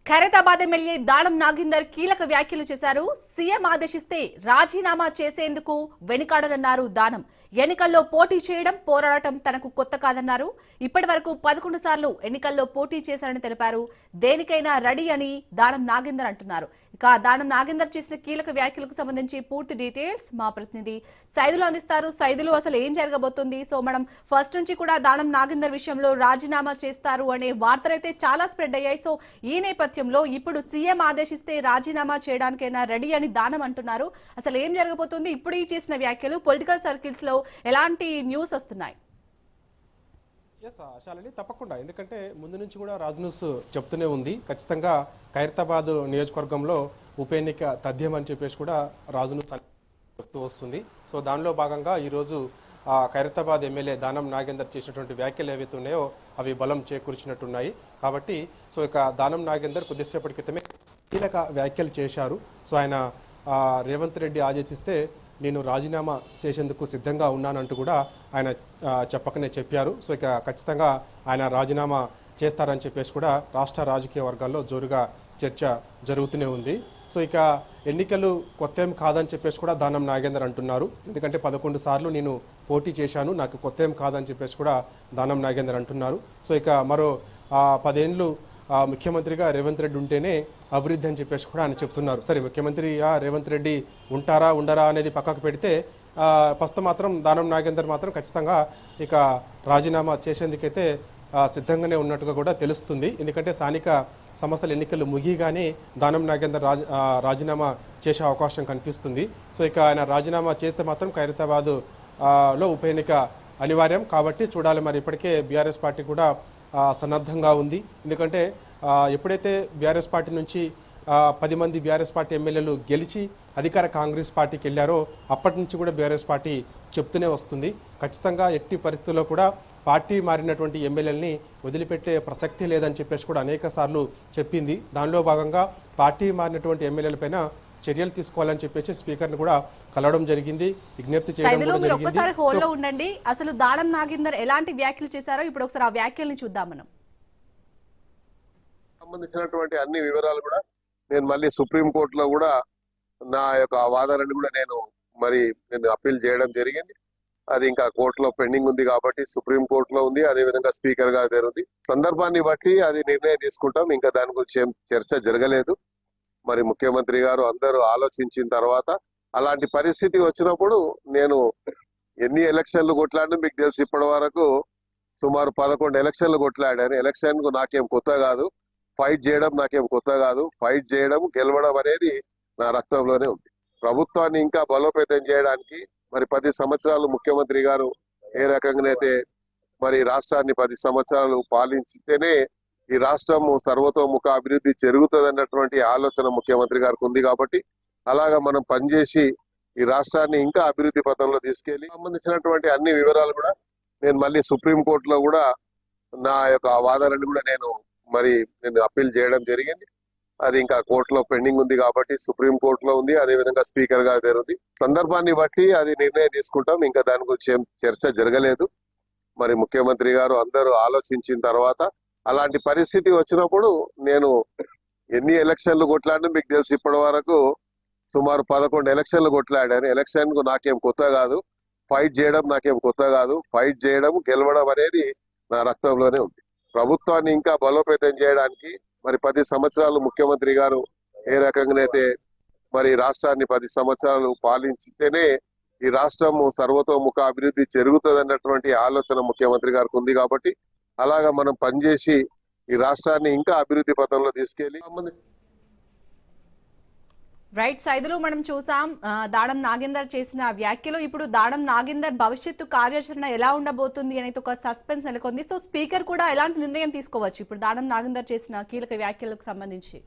ఖైరతాబాద్ ఎమ్మెల్యే దానం నాగేందర్ కీలక వ్యాఖ్యలు చేశారు. సీఎం ఆదేశిస్తే రాజీనామా చేసేందుకు వెనుకాడనన్నారు దానం. ఎన్నికల్లో పోటీ చేయడం, పోరాడటం తనకు కొత్త కాదన్నారు. ఇప్పటి వరకు 11 సార్లు ఎన్నికల్లో పోటీ చేశారని తెలిపారు. దేనికైనా రెడీ అని దానం నాగేందర్ అంటున్నారు. ఇక దానం నాగేందర్ చేసిన కీలక వ్యాఖ్యలకు సంబంధించి పూర్తి డీటెయిల్స్ మా ప్రతినిధి సైదులు అందిస్తారు. సైదులు, అసలు ఏం జరగబోతుంది? సో మనం ఫస్ట్ నుంచి కూడా దానం నాగేందర్ విషయంలో రాజీనామా చేస్తారు అనే వార్తలైతే చాలా స్ప్రెడ్ అయ్యాయి. సో ఈ నేపథ్యంలో ఇప్పుడు సీఎం ఆదేశిస్తే రాజీనామా చేయడానికైనా రెడీ అని దానం అంటున్నారు. అసలు ఏం జరగబోతుంది? ఇప్పుడు ఈ చేసిన వ్యాఖ్యలు పొలిటికల్ సర్కిల్స్ లో ఎలాంటి న్యూస్ వస్తున్నాయి? శాలిని, తప్పకుండా. ఎందుకంటే ముందు నుంచి కూడా రాజ్ న్యూస్ చెప్తూనే ఉంది, ఖచ్చితంగా ఖైరతాబాద్ నియోజకవర్గంలో ఉప ఎన్నిక తథ్యం అని చెప్పేసి కూడా రాజ్ న్యూస్ చెప్తూ వస్తుంది. సో దానిలో భాగంగా ఈరోజు ఖైరతాబాద్ ఎమ్మెల్యే దానం నాగేందర్ చేసినటువంటి వ్యాఖ్యలు ఏవైతే ఉన్నాయో అవి బలం చేకూర్చినట్టున్నాయి. కాబట్టి సో ఇక దానం నాగేందర్ కొద్దిసేపటి క్రితమే కీలక వ్యాఖ్యలు చేశారు. సో ఆయన రేవంత్ రెడ్డి ఆదేశిస్తే నేను రాజీనామా చేసేందుకు సిద్ధంగా ఉన్నానంటూ కూడా ఆయన చెప్పకనే చెప్పారు. సో ఇక ఖచ్చితంగా ఆయన రాజీనామా చేస్తారని చెప్పేసి కూడా రాష్ట్ర రాజకీయ వర్గాల్లో జోరుగా చర్చ జరుగుతూనే ఉంది. సో ఇక ఎన్నికలు కొత్త ఏం కాదని చెప్పేసి కూడా దానం నాగేందర్ అంటున్నారు. ఎందుకంటే 11 సార్లు నేను పోటీ చేశాను, నాకు కొత్త ఏం కాదని చెప్పేసి కూడా దానం నాగేందర్ అంటున్నారు. సో ఇక మరో 10 ఏళ్ళు ముఖ్యమంత్రిగా రేవంత్ రెడ్డి ఉంటేనే అభివృద్ధి అని చెప్పేసి కూడా ఆయన చెప్తున్నారు. సరే, ముఖ్యమంత్రిగా రేవంత్ రెడ్డి ఉంటారా ఉండరా అనేది పక్కకు పెడితే ప్రస్తుతం మాత్రం దానం నాగేందర్ మాత్రం ఖచ్చితంగా ఇక రాజీనామా చేసేందుకైతే సిద్ధంగానే ఉన్నట్టుగా కూడా తెలుస్తుంది. ఎందుకంటే స్థానిక సంస్థల ఎన్నికలు ముగియగానే దానం నాగేందర్ రాజీనామా చేసే అవకాశం కనిపిస్తుంది. సో ఇక ఆయన రాజీనామా చేస్తే మాత్రం ఖైరతాబాద్ లో ఉప ఎన్నిక అనివార్యం. కాబట్టి చూడాలి. మరి ఇప్పటికే బీఆర్ఎస్ పార్టీ కూడా సన్నద్ధంగా ఉంది. ఎందుకంటే ఎప్పుడైతే బీఆర్ఎస్ పార్టీ నుంచి 10 మంది బీఆర్ఎస్ పార్టీ ఎమ్మెల్యేలు గెలిచి అధికార కాంగ్రెస్ పార్టీకి వెళ్ళారో అప్పటి నుంచి కూడా బీఆర్ఎస్ పార్టీ చెప్తూనే వస్తుంది, ఖచ్చితంగా ఎట్టి పరిస్థితుల్లో కూడా పార్టీ మారినటువంటి ఎమ్మెల్యేలని వదిలిపెట్టే ప్రసక్తి లేదని చెప్పేసి కూడా అనేక సార్లు చెప్పింది. దానిలో భాగంగా పార్టీ మారినటువంటి ఎమ్మెల్యేలపైన చర్యలు తీసుకోవాలని చెప్పేసి స్పీకర్ని కూడా కలవడం జరిగింది, విజ్ఞప్తి చేయడం జరిగింది. ఉండండి, అసలు దానం నాగేందర్ ఎలాంటి వ్యాఖ్యలు చేశారో ఇప్పుడు ఒకసారి ఆ వ్యాఖ్యల్ని చూద్దాం. మనం సంబంధించినటువంటి అన్ని వివరాలు కూడా నేను మళ్ళీ సుప్రీంకోర్టులో కూడా నా యొక్క వాదనని కూడా నేను అప్పీల్ చేయడం జరిగింది. అది ఇంకా కోర్టులో పెండింగ్ ఉంది కాబట్టి సుప్రీంకోర్టులో ఉంది, అదే విధంగా స్పీకర్ గారి దగ్గర ఉంది. సందర్భాన్ని బట్టి అది నిర్ణయం తీసుకుంటాం. ఇంకా దాని గురించి ఏం చర్చ జరగలేదు. మరి ముఖ్యమంత్రి గారు అందరూ ఆలోచించిన తర్వాత అలాంటి పరిస్థితి వచ్చినప్పుడు నేను ఎన్ని ఎలక్షన్లు కొట్లాడినా మీకు తెలుసు, ఇప్పటి వరకు సుమారు 11 ఎలక్షన్లు కొట్లాడాను. ఎలక్షన్ కు నాకేం కొత్త కాదు, ఫైట్ చేయడం నాకేం కొత్త కాదు. ఫైట్ చేయడం, గెలవడం అనేది నా రక్తంలోనే ఉంది. ప్రభుత్వాన్ని ఇంకా బలోపేతం చేయడానికి 10 సంవత్సరాలు ముఖ్యమంత్రి గారు ఏ రకంగానైతే రాష్ట్రాన్ని 10 సంవత్సరాలు పాలించితేనే ఈ రాష్ట్రం సర్వతోముఖ అభివృద్ధి జరుగుతుంది అన్నటువంటి ఆలోచన ముఖ్యమంత్రి గారికి ఉంది. కాబట్టి అలాగా మనం పనిచేసి ఈ రాష్ట్రాన్ని ఇంకా అభివృద్ధి పథంలో తీసుకెళ్లి సంబంధించినటువంటి అన్ని వివరాలు కూడా నేను మళ్ళీ సుప్రీంకోర్టులో కూడా నా యొక్క వాదనని కూడా నేను అప్పీల్ చేయడం జరిగింది. అది ఇంకా కోర్టులో పెండింగ్ ఉంది కాబట్టి సుప్రీంకోర్టులో ఉంది, అదే విధంగా స్పీకర్ గారి దగ్గర ఉంది. సందర్భాన్ని బట్టి అది నిర్ణయం తీసుకుంటాం. ఇంకా దాని గురించి ఏం చర్చ జరగలేదు. ముఖ్యమంత్రి గారు అందరూ ఆలోచించిన తర్వాత అలాంటి పరిస్థితి వచ్చినప్పుడు నేను ఎన్ని ఎలక్షన్లు కొట్లాడినా మీకు తెలుసు, ఇప్పటి వరకు సుమారు 11 ఎలక్షన్లు కొట్లాడాను. ఎలక్షన్ కు నాకేం కొత్త కాదు, ఫైట్ చేయడం నాకేం కొత్త కాదు. ఫైట్ చేయడం, గెలవడం అనేది నా రక్తంలోనే ఉంది. ప్రభుత్వాన్ని ఇంకా బలోపేతం చేయడానికి 10 సంవత్సరాలు ముఖ్యమంత్రి గారు ఏ రకంగానైతే రాష్ట్రాన్ని 10 సంవత్సరాలు పాలించితేనే ఈ రాష్ట్రం సర్వతోముఖ అభివృద్ధి జరుగుతుంది అన్నటువంటి ఆలోచన ముఖ్యమంత్రి గారికి ఉంది. కాబట్టి అలాగా మనం పనిచేసి ఈ రాష్ట్రాన్ని ఇంకా అభివృద్ధి పథంలో తీసుకెళ్లి రైట్ సైదులు మనం చూసాం దానం నాగేందర్ చేసిన వ్యాఖ్యలు. ఇప్పుడు దానం నాగేందర్ భవిష్యత్తు కార్యాచరణ ఎలా ఉండబోతుంది అనేది ఒక సస్పెన్స్ నెలకొంది. సో స్పీకర్ కూడా ఎలాంటి నిర్ణయం తీసుకోవచ్చు ఇప్పుడు దానం నాగేందర్ చేసిన కీలక వ్యాఖ్యలకు సంబంధించి?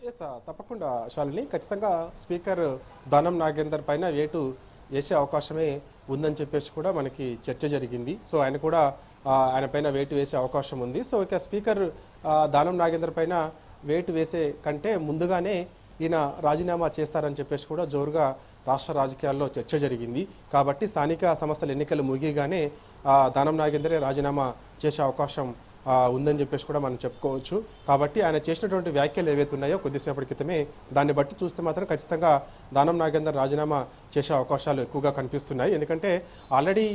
ఎస్ తప్పకుండా శాలిని, ఖచ్చితంగా స్పీకర్ దానం నాగేందర్ పైన వేటు వేసే అవకాశమే ఉందని చెప్పేసి కూడా మనకి చర్చ జరిగింది. సో ఆయన కూడా ఆయన పైన వేటు వేసే అవకాశం ఉంది. సో ఇక స్పీకర్ దానం నాగేందర్ పైన వేటు వేసే కంటే ముందుగానే ఈయన రాజీనామా చేస్తారని చెప్పేసి కూడా జోరుగా రాష్ట్ర రాజకీయాల్లో చర్చ జరిగింది. కాబట్టి స్థానిక సంస్థల ఎన్నికలు ముగియగానే దానం నాగేందరే రాజీనామా చేసే అవకాశం ఉందని చెప్పేసి కూడా మనం చెప్పుకోవచ్చు. కాబట్టి ఆయన చేసినటువంటి వ్యాఖ్యలు ఏవైతే ఉన్నాయో కొద్దిసేపటి క్రితమే, దాన్ని బట్టి చూస్తే మాత్రం ఖచ్చితంగా దానం నాగేందర్ రాజీనామా చేసే అవకాశాలు ఎక్కువగా కనిపిస్తున్నాయి. ఎందుకంటే ఆల్రెడీ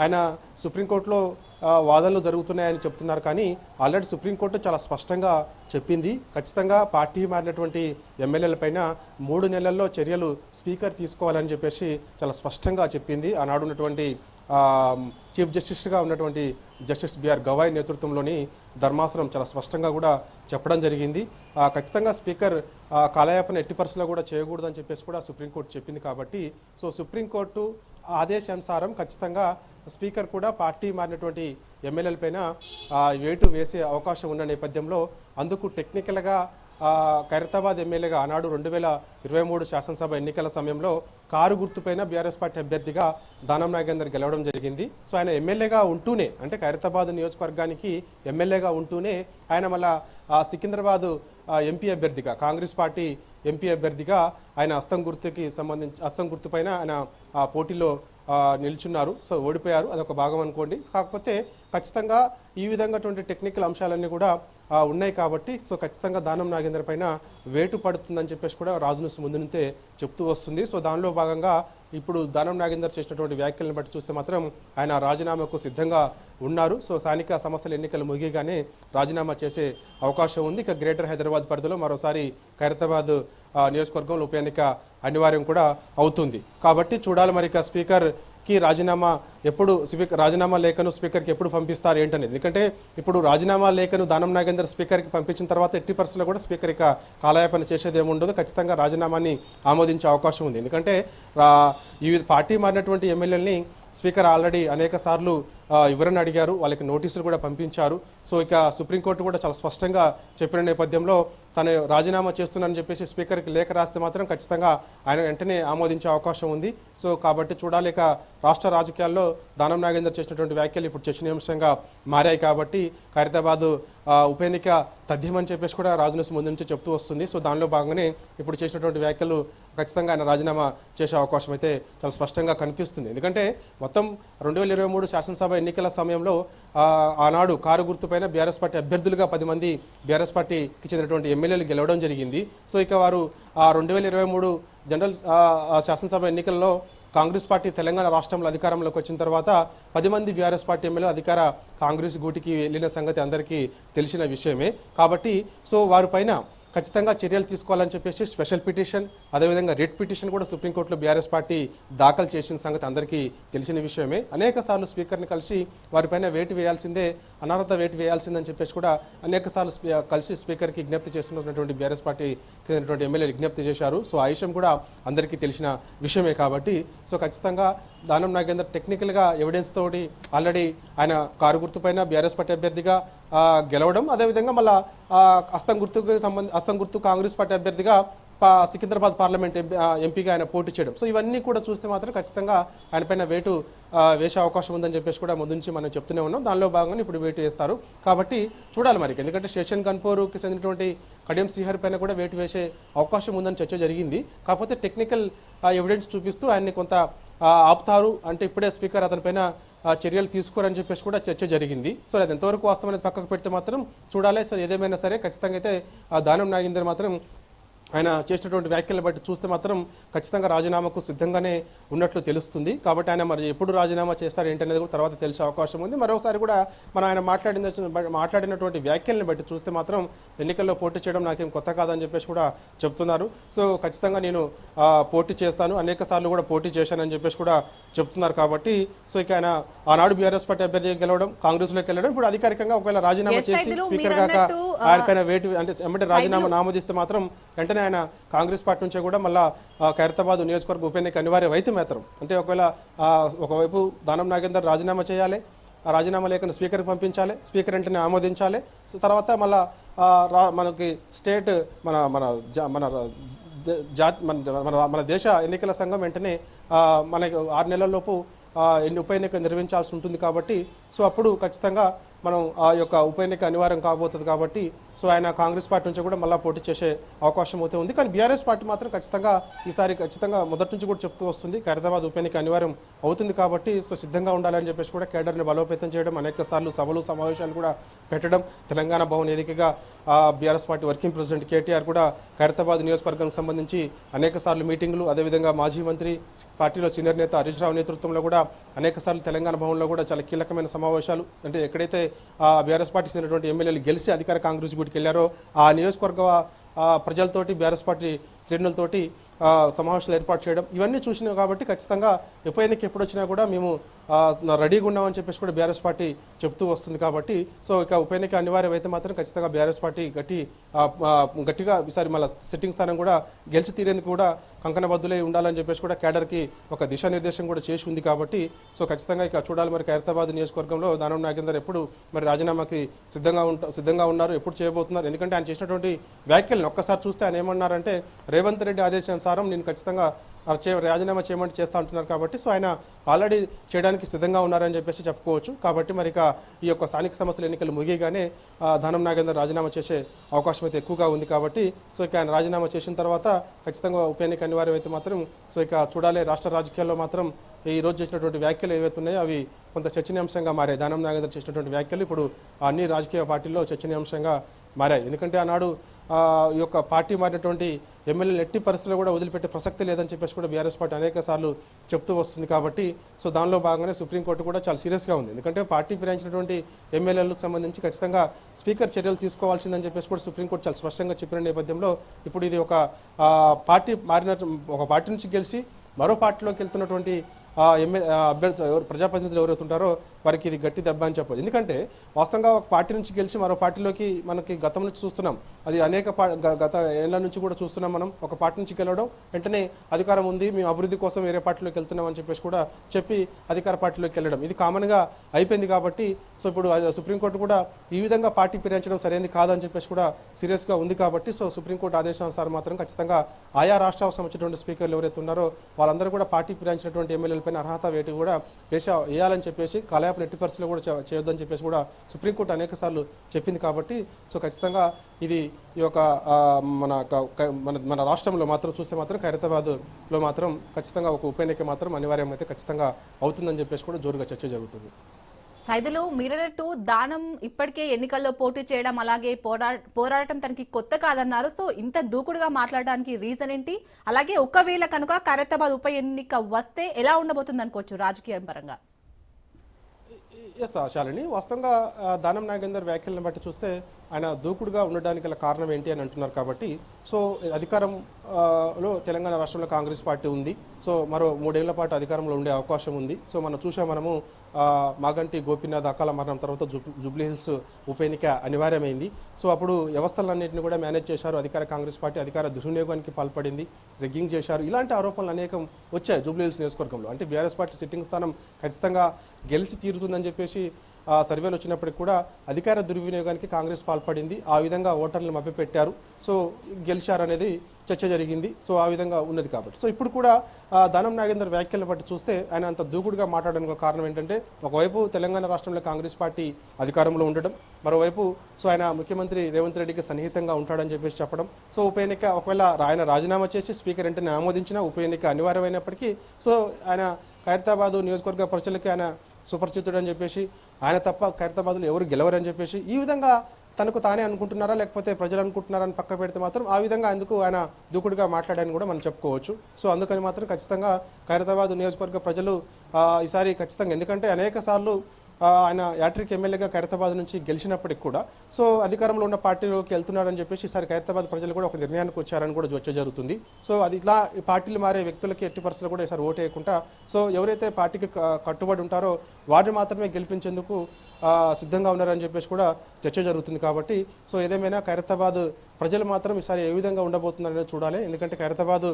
ఆయన సుప్రీంకోర్టులో వాదనలు జరుగుతున్నాయని చెప్తున్నారు, కానీ ఆల్రెడీ సుప్రీంకోర్టు చాలా స్పష్టంగా చెప్పింది, ఖచ్చితంగా పార్టీ మారినటువంటి ఎమ్మెల్యేల పైన 3 నెలల్లో చర్యలు స్పీకర్ తీసుకోవాలని చెప్పేసి చాలా స్పష్టంగా చెప్పింది. ఆనాడు ఉన్నటువంటి చీఫ్ జస్టిస్గా ఉన్నటువంటి జస్టిస్ బిఆర్ గవాయ్ నేతృత్వంలోని ధర్మాసనం చాలా స్పష్టంగా కూడా చెప్పడం జరిగింది. ఖచ్చితంగా స్పీకర్ కాలయాపన ఎట్టి పరిస్థితుల్లో కూడా చేయకూడదని చెప్పేసి కూడా సుప్రీంకోర్టు చెప్పింది. కాబట్టి సో సుప్రీంకోర్టు ఆదేశానుసారం ఖచ్చితంగా స్పీకర్ కూడా పార్టీ మారినటువంటి ఎమ్మెల్యేల పైన వేటు వేసే అవకాశం ఉన్న నేపథ్యంలో అందుకు టెక్నికల్గా ఖైరతాబాద్ ఎమ్మెల్యేగా ఆనాడు 2023 శాసనసభ ఎన్నికల సమయంలో కారు గుర్తుపైన బీఆర్ఎస్ పార్టీ అభ్యర్థిగా దానం నాగేందర్ గెలవడం జరిగింది. సో ఆయన ఎమ్మెల్యేగా ఉంటూనే, అంటే ఖైరతాబాద్ నియోజకవర్గానికి ఎమ్మెల్యేగా ఉంటూనే ఆయన మళ్ళా సికింద్రాబాద్ ఎంపీ అభ్యర్థిగా, కాంగ్రెస్ పార్టీ ఎంపీ అభ్యర్థిగా ఆయన హస్తం గుర్తుపైన ఆయన పోటీలో నిల్చున్నారు. సో ఓడిపోయారు, అదొక భాగం అనుకోండి. కాకపోతే ఖచ్చితంగా ఈ విధంగా టెక్నికల్ అంశాలన్నీ కూడా ఉన్నాయి కాబట్టి సో ఖచ్చితంగా దానం నాగేందర్ పైన వేటు పడుతుందని చెప్పేసి కూడా రాజునూస్ ముందు నుంచే చెప్తూ వస్తుంది. సో దానిలో భాగంగా ఇప్పుడు దానం నాగేందర్ చేసినటువంటి వ్యాఖ్యలను బట్టి చూస్తే మాత్రం ఆయన రాజీనామాకు సిద్ధంగా ఉన్నారు. సో స్థానిక సంస్థల ఎన్నికలు ముగియగానే రాజీనామా చేసే అవకాశం ఉంది. ఇక గ్రేటర్ హైదరాబాద్ పరిధిలో మరోసారి ఖైరతాబాద్ నియోజకవర్గంలో ఉప ఎన్నిక అనివార్యం కూడా అవుతుంది. కాబట్టి చూడాలి మరి ఇక స్పీకర్కి రాజీనామా లేఖను స్పీకర్కి ఎప్పుడు పంపిస్తారు ఏంటనేది. ఎందుకంటే ఇప్పుడు రాజీనామా లేఖను దానం నాగేందర్ స్పీకర్కి పంపించిన తర్వాత ఎట్టి పరిస్థితుల్లో కూడా స్పీకర్ ఇక కాలయాపన చేసేది ఏముండదు, ఖచ్చితంగా రాజీనామాని ఆమోదించే అవకాశం ఉంది. ఎందుకంటే ఈ పార్టీ మారినటువంటి ఎమ్మెల్యేలని స్పీకర్ ఆల్రెడీ అనేక సార్లు వివరణ అడిగారు, వాళ్ళకి నోటీసులు కూడా పంపించారు. సో ఇక సుప్రీంకోర్టు కూడా చాలా స్పష్టంగా చెప్పిన నేపథ్యంలో తను రాజీనామా చేస్తున్నానని చెప్పేసి స్పీకర్కి లేఖ రాస్తే మాత్రం ఖచ్చితంగా ఆయన వెంటనే ఆమోదించే అవకాశం ఉంది. సో కాబట్టి చూడాలి, ఇక రాష్ట్ర రాజకీయాల్లో దానం నాగేందర్ చేసినటువంటి వ్యాఖ్యలు ఇప్పుడు చర్చనీయాంశంగా మారాయి. కాబట్టి ఖైరతాబాద్ ఉప ఎన్నిక తథ్యమని చెప్పేసి కూడా రాజునూస్ ముందు నుంచి చెప్తూ వస్తుంది. సో దానిలో భాగంగానే ఇప్పుడు చేసినటువంటి వ్యాఖ్యలు ఖచ్చితంగా ఆయన రాజీనామా చేసే అవకాశం అయితే చాలా స్పష్టంగా కనిపిస్తుంది. ఎందుకంటే మొత్తం 2023 శాసనసభ ఎన్నికల సమయంలో ఆనాడు కారు గుర్తుపైన బీఆర్ఎస్ పార్టీ అభ్యర్థులుగా 10 మంది బీఆర్ఎస్ పార్టీకి చెందినటువంటి ఎమ్మెల్యేలు గెలవడం జరిగింది. సో ఇక వారు 2023 జనరల్ శాసనసభ ఎన్నికల్లో కాంగ్రెస్ పార్టీ తెలంగాణ రాష్ట్రంలో అధికారంలోకి వచ్చిన తర్వాత 10 మంది బీఆర్ఎస్ పార్టీ ఎమ్మెల్యేలు అధికార కాంగ్రెస్ గూటికి వెళ్ళిన సంగతి అందరికీ తెలిసిన విషయమే. కాబట్టి సో వారిపైన ఖచ్చితంగా చర్యలు తీసుకోవాలని చెప్పేసి స్పెషల్ పిటిషన్, అదేవిధంగా రిట్ పిటిషన్ కూడా సుప్రీంకోర్టులో బీఆర్ఎస్ పార్టీ దాఖలు చేసిన సంగతి అందరికీ తెలిసిన విషయమే. అనేక సార్లు స్పీకర్ని కలిసి వారిపైన వేటు వేయాల్సిందే, అనర్హత వేటు వేయాల్సిందని చెప్పేసి కూడా అనేక సార్లు కలిసి స్పీకర్కి విజ్ఞప్తి చేస్తున్నటువంటి బీఆర్ఎస్ పార్టీ చెందినటువంటి ఎమ్మెల్యేలు విజ్ఞప్తి చేశారు. సో ఆ విషయం కూడా అందరికీ తెలిసిన విషయమే. కాబట్టి సో ఖచ్చితంగా దానం నాగేందర్ టెక్నికల్గా ఎవిడెన్స్ తోటి ఆల్రెడీ ఆయన కారు గుర్తుపైన బీఆర్ఎస్ పార్టీ అభ్యర్థిగా గెలవడం, అదేవిధంగా మళ్ళా హస్తం గుర్తు కాంగ్రెస్ పార్టీ అభ్యర్థిగా సికింద్రాబాద్ పార్లమెంట్ ఎంపీగా ఆయన పోటీ చేయడం. సో ఇవన్నీ కూడా చూస్తే మాత్రం ఖచ్చితంగా ఆయన పైన వేటు వేసే అవకాశం ఉందని చెప్పేసి కూడా ముందు నుంచి మనం చెప్తూనే ఉన్నాం. దానిలో భాగంగా ఇప్పుడు వేటు వేస్తారు. కాబట్టి చూడాలి మరి, ఎందుకంటే శేషన్ గన్పూర్కి చెందినటువంటి కడియం శ్రీహరి పైన కూడా వేటు వేసే అవకాశం ఉందని చర్చ జరిగింది. కాకపోతే టెక్నికల్ ఎవిడెన్స్ చూపిస్తూ ఆయన్ని కొంత ఆపుతారు, అంటే ఇప్పుడే స్పీకర్ అతనిపైన చర్యలు తీసుకోరని చెప్పేసి కూడా చర్చ జరిగింది. సో అది ఎంతవరకు వాస్తవం అనేది పక్కకు పెడితే మాత్రం చూడాలి. సో ఏదేమైనా సరే ఖచ్చితంగా అయితే దానం నాగేందర్ మాత్రం ఆయన చేసినటువంటి వ్యాఖ్యలను బట్టి చూస్తే మాత్రం ఖచ్చితంగా రాజీనామాకు సిద్ధంగానే ఉన్నట్లు తెలుస్తుంది. కాబట్టి ఆయన మరి ఎప్పుడు రాజీనామా చేస్తారు ఏంటనేది కూడా తర్వాత తెలిసే అవకాశం ఉంది. మరోసారి కూడా ఆయన మాట్లాడినటువంటి వ్యాఖ్యలను బట్టి చూస్తే మాత్రం ఎన్నికల్లో పోటీ చేయడం నాకేం కొత్త కాదని చెప్పేసి కూడా చెప్తున్నారు. సో ఖచ్చితంగా నేను పోటీ చేస్తాను, అనేక సార్లు కూడా పోటీ చేశానని చెప్పేసి కూడా చెప్తున్నారు. కాబట్టి సో ఇక ఆయన ఆనాడు బీఆర్ఎస్ పార్టీ అభ్యర్థిగా గెలవడం, కాంగ్రెస్లోకి వెళ్ళడం, ఇప్పుడు అధికారికంగా ఒకవేళ రాజీనామా చేసి స్పీకర్ గాక ఆయన పైన వేటు అంటే రాజీనామా ఆమోదిస్తే మాత్రం వెంటనే వెంటనే ఆయన కాంగ్రెస్ పార్టీ నుంచే కూడా మళ్ళా ఖైరతాబాద్ నియోజకవర్గ ఉప ఎన్నిక అనివార్యం అయితే మాత్రం అంటే ఒకవేళ ఒకవైపు దానం నాగేందర్ రాజీనామా చేయాలి, ఆ రాజీనామా లేఖను స్పీకర్కి పంపించాలి, స్పీకర్ వెంటనే ఆమోదించాలి. సో తర్వాత మళ్ళా మనకి స్టేట్ మన మన మన జాతి మన దేశ ఎన్నికల సంఘం వెంటనే మనకి 6 నెలల్లోపు ఉప ఎన్నిక నిర్వహించాల్సి ఉంటుంది కాబట్టి సో అప్పుడు ఖచ్చితంగా మనం ఆ యొక్క ఉప ఎన్నిక అనివార్యం కాబోతుంది కాబట్టి సో ఆయన కాంగ్రెస్ పార్టీ నుంచి కూడా మళ్ళీ పోటీ చేసే అవకాశం అయితే ఉంది. కానీ బీఆర్ఎస్ పార్టీ మాత్రం ఈసారి ఖచ్చితంగా మొదటి నుంచి కూడా చెప్తూ వస్తుంది ఖైరతాబాద్ ఉప ఎన్నిక అనివార్యం అవుతుంది కాబట్టి సో సిద్ధంగా ఉండాలని చెప్పేసి కూడా కేడర్ని బలోపేతం చేయడం, అనేక సార్లు సభలు సమావేశాలు కూడా పెట్టడం. తెలంగాణ భవన్ వేదికగా BRS party working president KTR కూడా ఖైరతాబాద్ నియోజకవర్గానికి సంబంధించి అనేక సార్లు మీటింగులు, అదేవిధంగా మాజీ మంత్రి పార్టీలో సీనియర్ నేత హరీష్ రావు నేతృత్వంలో కూడా అనేక సార్లు తెలంగాణ భవన్లో కూడా చాలా కీలకమైన సమావేశాలు, అంటే ఎక్కడైతే బీఆర్ఎస్ పార్టీకి చెందినటువంటి ఎమ్మెల్యేలు గెలిచి అధికార కాంగ్రెస్ గుడికి వెళ్ళారో ఆ నియోజకవర్గ ప్రజలతోటి బీఆర్ఎస్ పార్టీ శ్రేణులతోటి సమావేశాలు ఏర్పాటు చేయడం ఇవన్నీ చూసినాం కాబట్టి ఖచ్చితంగా ఉప ఎన్నిక ఎప్పుడు వచ్చినా కూడా మేము రెడీగా ఉన్నామని చెప్పేసి కూడా బీఆర్ఎస్ పార్టీ చెప్తూ వస్తుంది కాబట్టి సో ఇక ఉప ఎన్నిక అనివార్యం అయితే మాత్రం ఖచ్చితంగా బీఆర్ఎస్ పార్టీ గట్టిగా ఈసారి మళ్ళీ సిట్టింగ్ స్థానం కూడా గెలిచి తీరేందుకు కూడా కంకణబద్దులై ఉండాలని చెప్పేసి కూడా కేడర్కి ఒక దిశానిర్దేశం కూడా చేసి ఉంది కాబట్టి సో ఖచ్చితంగా ఇక చూడాలి మరి ఖైరతాబాద్ నియోజకవర్గంలో దానం నాగేందర్ ఎప్పుడు మరి రాజీనామాకి సిద్ధంగా ఉన్నారు, ఎప్పుడు చేయబోతున్నారు. ఎందుకంటే ఆయన చేసినటువంటి వ్యాఖ్యలను ఒక్కసారి చూస్తే ఆయన ఏమన్నారంటే రేవంత్ రెడ్డి ఆదేశానుసారం నేను ఖచ్చితంగా రాజీనామా చేయమంటే చేస్తా అంటున్నారు కాబట్టి సో ఆయన ఆల్రెడీ చేయడానికి సిద్ధంగా ఉన్నారని చెప్పేసి చెప్పుకోవచ్చు. కాబట్టి మరి ఇక ఈ యొక్క స్థానిక సంస్థల ఎన్నికలు ముగియగానే దానం నాగేందర్ రాజీనామా చేసే అవకాశం అయితే ఎక్కువగా ఉంది కాబట్టి సో ఇక ఆయన రాజీనామా చేసిన తర్వాత ఖచ్చితంగా ఉప ఎన్నిక అనివార్యం అయితే మాత్రం సో ఇక చూడాలి. రాష్ట్ర రాజకీయాల్లో మాత్రం ఈ రోజు చేసినటువంటి వ్యాఖ్యలు ఏవైతే ఉన్నాయో అవి కొంత చర్చనీయాంశంగా మారాయి. దానం నాగేందర్ చేసినటువంటి వ్యాఖ్యలు ఇప్పుడు అన్ని రాజకీయ పార్టీల్లో చర్చనీయాంశంగా మారాయి. ఎందుకంటే ఆనాడు ఈ యొక్క పార్టీ మారినటువంటి ఎమ్మెల్యేలు ఎట్టి పరిస్థితుల్లో కూడా వదిలిపెట్టే ప్రసక్తి లేదని చెప్పేసి కూడా బీఆర్ఎస్ పార్టీ అనేక సార్లు చెప్తూ వస్తుంది కాబట్టి సో దానిలో భాగంగానే సుప్రీంకోర్టు కూడా చాలా సీరియస్గా ఉంది. ఎందుకంటే పార్టీ ఫిరాయించినటువంటి ఎమ్మెల్యేలకు సంబంధించి ఖచ్చితంగా స్పీకర్ చర్యలు తీసుకోవాల్సిందని చెప్పేసి కూడా సుప్రీంకోర్టు చాలా స్పష్టంగా చెప్పిన నేపథ్యంలో ఇప్పుడు ఇది ఒక పార్టీ ఒక పార్టీ నుంచి గెలిచి మరో పార్టీలోకి వెళ్తున్నటువంటి అభ్యర్థి ప్రజాప్రతినిధులు ఎవరైతే ఉంటారో వారికి ఇది గట్టి దెబ్బ అని చెప్పదు. ఎందుకంటే వాస్తవంగా ఒక పార్టీ నుంచి గెలిచి మరో పార్టీలోకి మనకి గతం నుంచి చూస్తున్నాం, అది అనేక గత ఏళ్ల నుంచి కూడా చూస్తున్నాం. మనం ఒక పార్టీ నుంచి గెలవడం వెంటనే అధికారం ఉంది, మేము అభివృద్ధి కోసం వేరే పార్టీలోకి వెళ్తున్నాం అని చెప్పేసి కూడా చెప్పి అధికార పార్టీలోకి వెళ్ళడం ఇది కామన్గా అయిపోయింది కాబట్టి సో ఇప్పుడు సుప్రీంకోర్టు కూడా ఈ విధంగా పార్టీ ఫిరాయించడం సరైనది కాదని చెప్పేసి కూడా సీరియస్గా ఉంది కాబట్టి సో సుప్రీంకోర్టు ఆదేశానుసారం మాత్రం ఖచ్చితంగా ఆయా రాష్ట్రాలకు సంబంధించినటువంటి స్పీకర్లు ఎవరైతే ఉన్నారో వాళ్ళందరూ కూడా పార్టీ ఫిరాయించినటువంటి ఎమ్మెల్యేలపైన అర్హత వేటు కూడా వేయాలని చెప్పేసి కలయాపన ఎట్టి పరిస్థితుల్లో కూడా చేయొద్దని చెప్పేసి కూడా సుప్రీంకోర్టు అనేక సార్లు చెప్పింది కాబట్టి సో ఖచ్చితంగా ఇది ఈ యొక్క మన రాష్ట్రంలో మాత్రం చూస్తే మాత్రం ఖైరతాబాద్లో మాత్రం ఖచ్చితంగా ఒక ఉప ఎన్నిక మాత్రం అనివార్యం అయితే ఖచ్చితంగా అవుతుందని చెప్పేసి కూడా జోరుగా చర్చ జరుగుతుంది. సైదులు మీరన్నట్టు దానం ఇప్పటికే ఎన్నికల్లో పోటీ చేయడం అలాగే పోరాడటం తనకి కొత్త కాదన్నారు. సో ఇంత దూకుడుగా మాట్లాడడానికి రీజన్ ఏంటి? అలాగే ఒకవేళ కనుక ఖైరతాబాద్ ఉప ఎన్నిక వస్తే ఎలా ఉండబోతుంది అనుకోవచ్చు రాజకీయ పరంగా? ఎస్ శాలిని, వాస్తవంగా దానం నాగేందర్ వ్యాఖ్యలను బట్టి చూస్తే ఆయన దూకుడుగా ఉండడానికి గల కారణం ఏంటి అని అంటున్నారు కాబట్టి సో అధికారంలో తెలంగాణ రాష్ట్రంలో కాంగ్రెస్ పార్టీ ఉంది. సో మరో 3 ఏళ్ల పాటు అధికారంలో ఉండే అవకాశం ఉంది. సో మనము మాగంటి గోపీనాథ్ అకాల మరణం తర్వాత జూబ్లీహిల్స్ ఉప ఎన్నిక అనివార్యమైంది. సో అప్పుడు వ్యవస్థలన్నింటినీ కూడా మేనేజ్ చేశారు అధికార కాంగ్రెస్ పార్టీ, అధికార దుర్వినియోగానికి పాల్పడింది, రిగ్గింగ్ చేశారు, ఇలాంటి ఆరోపణలు అనేకం వచ్చాయి జూబ్లీహిల్స్ నియోజకవర్గంలో. అంటే బీఆర్ఎస్ పార్టీ సిట్టింగ్ స్థానం ఖచ్చితంగా గెలిచి తీరుతుందని చెప్పేసి సర్వేలు వచ్చినప్పటికీ కూడా అధికార దుర్వినియోగానికి కాంగ్రెస్ పాల్పడింది, ఆ విధంగా ఓటర్లను మభ్యపెట్టారు, సో గెలిచారనేది చర్చ జరిగింది. సో ఆ విధంగా ఉన్నది కాబట్టి సో ఇప్పుడు కూడా దానం నాగేందర్ వ్యాఖ్యలను బట్టి చూస్తే ఆయన అంత దూకుడుగా మాట్లాడడానికి కారణం ఏంటంటే ఒకవైపు తెలంగాణ రాష్ట్రంలో కాంగ్రెస్ పార్టీ అధికారంలో ఉండడం, మరోవైపు సో ఆయన ముఖ్యమంత్రి రేవంత్ రెడ్డికి సన్నిహితంగా ఉంటాడని చెప్పేసి చెప్పడం. సో ఉప ఎన్నిక ఒకవేళ ఆయన రాజీనామా చేసి స్పీకర్ వెంటనే ఆమోదించిన ఉప ఎన్నిక అనివార్యమైనప్పటికీ సో ఆయన ఖైరతాబాద్ నియోజకవర్గ ప్రజలకి ఆయన సుపరిచితుడు అని చెప్పేసి ఆయన తప్ప ఖైరతాబాద్లో ఎవరు గెలవరని చెప్పేసి ఈ విధంగా తనకు తానే అనుకుంటున్నారా లేకపోతే ప్రజలు అనుకుంటున్నారా అని పక్క పెడితే మాత్రం ఆ విధంగా ఎందుకు ఆయన దూకుడుగా మాట్లాడారని కూడా మనం చెప్పుకోవచ్చు. సో అందుకని మాత్రం ఖచ్చితంగా ఖైరతాబాద్ నియోజకవర్గ ప్రజలు ఈసారి ఖచ్చితంగా, ఎందుకంటే అనేక సార్లు ఆయన యాట్రిక్ ఎమ్మెల్యేగా ఖైరతాబాద్ నుంచి గెలిచినప్పటికి కూడా సో అధికారంలో ఉన్న పార్టీలోకి వెళ్తున్నారని చెప్పేసి ఈసారి ఖైరతాబాద్ ప్రజలు కూడా ఒక నిర్ణయానికి వచ్చారని కూడా చర్చ జరుగుతుంది. సో అది ఇట్లా పార్టీలు మారే వ్యక్తులకి ఎట్టి పరిస్థితులు కూడా ఈసారి ఓటు వేయకుండా సో ఎవరైతే పార్టీకి కట్టుబడి ఉంటారో వారిని మాత్రమే గెలిపించేందుకు సిద్ధంగా ఉన్నారని చెప్పేసి కూడా చర్చ జరుగుతుంది. కాబట్టి సో ఏదేమైనా ఖైరతాబాద్ ప్రజలు మాత్రం ఈసారి ఏ విధంగా ఉండబోతున్నారనేది చూడాలి. ఎందుకంటే ఖైరతాబాద్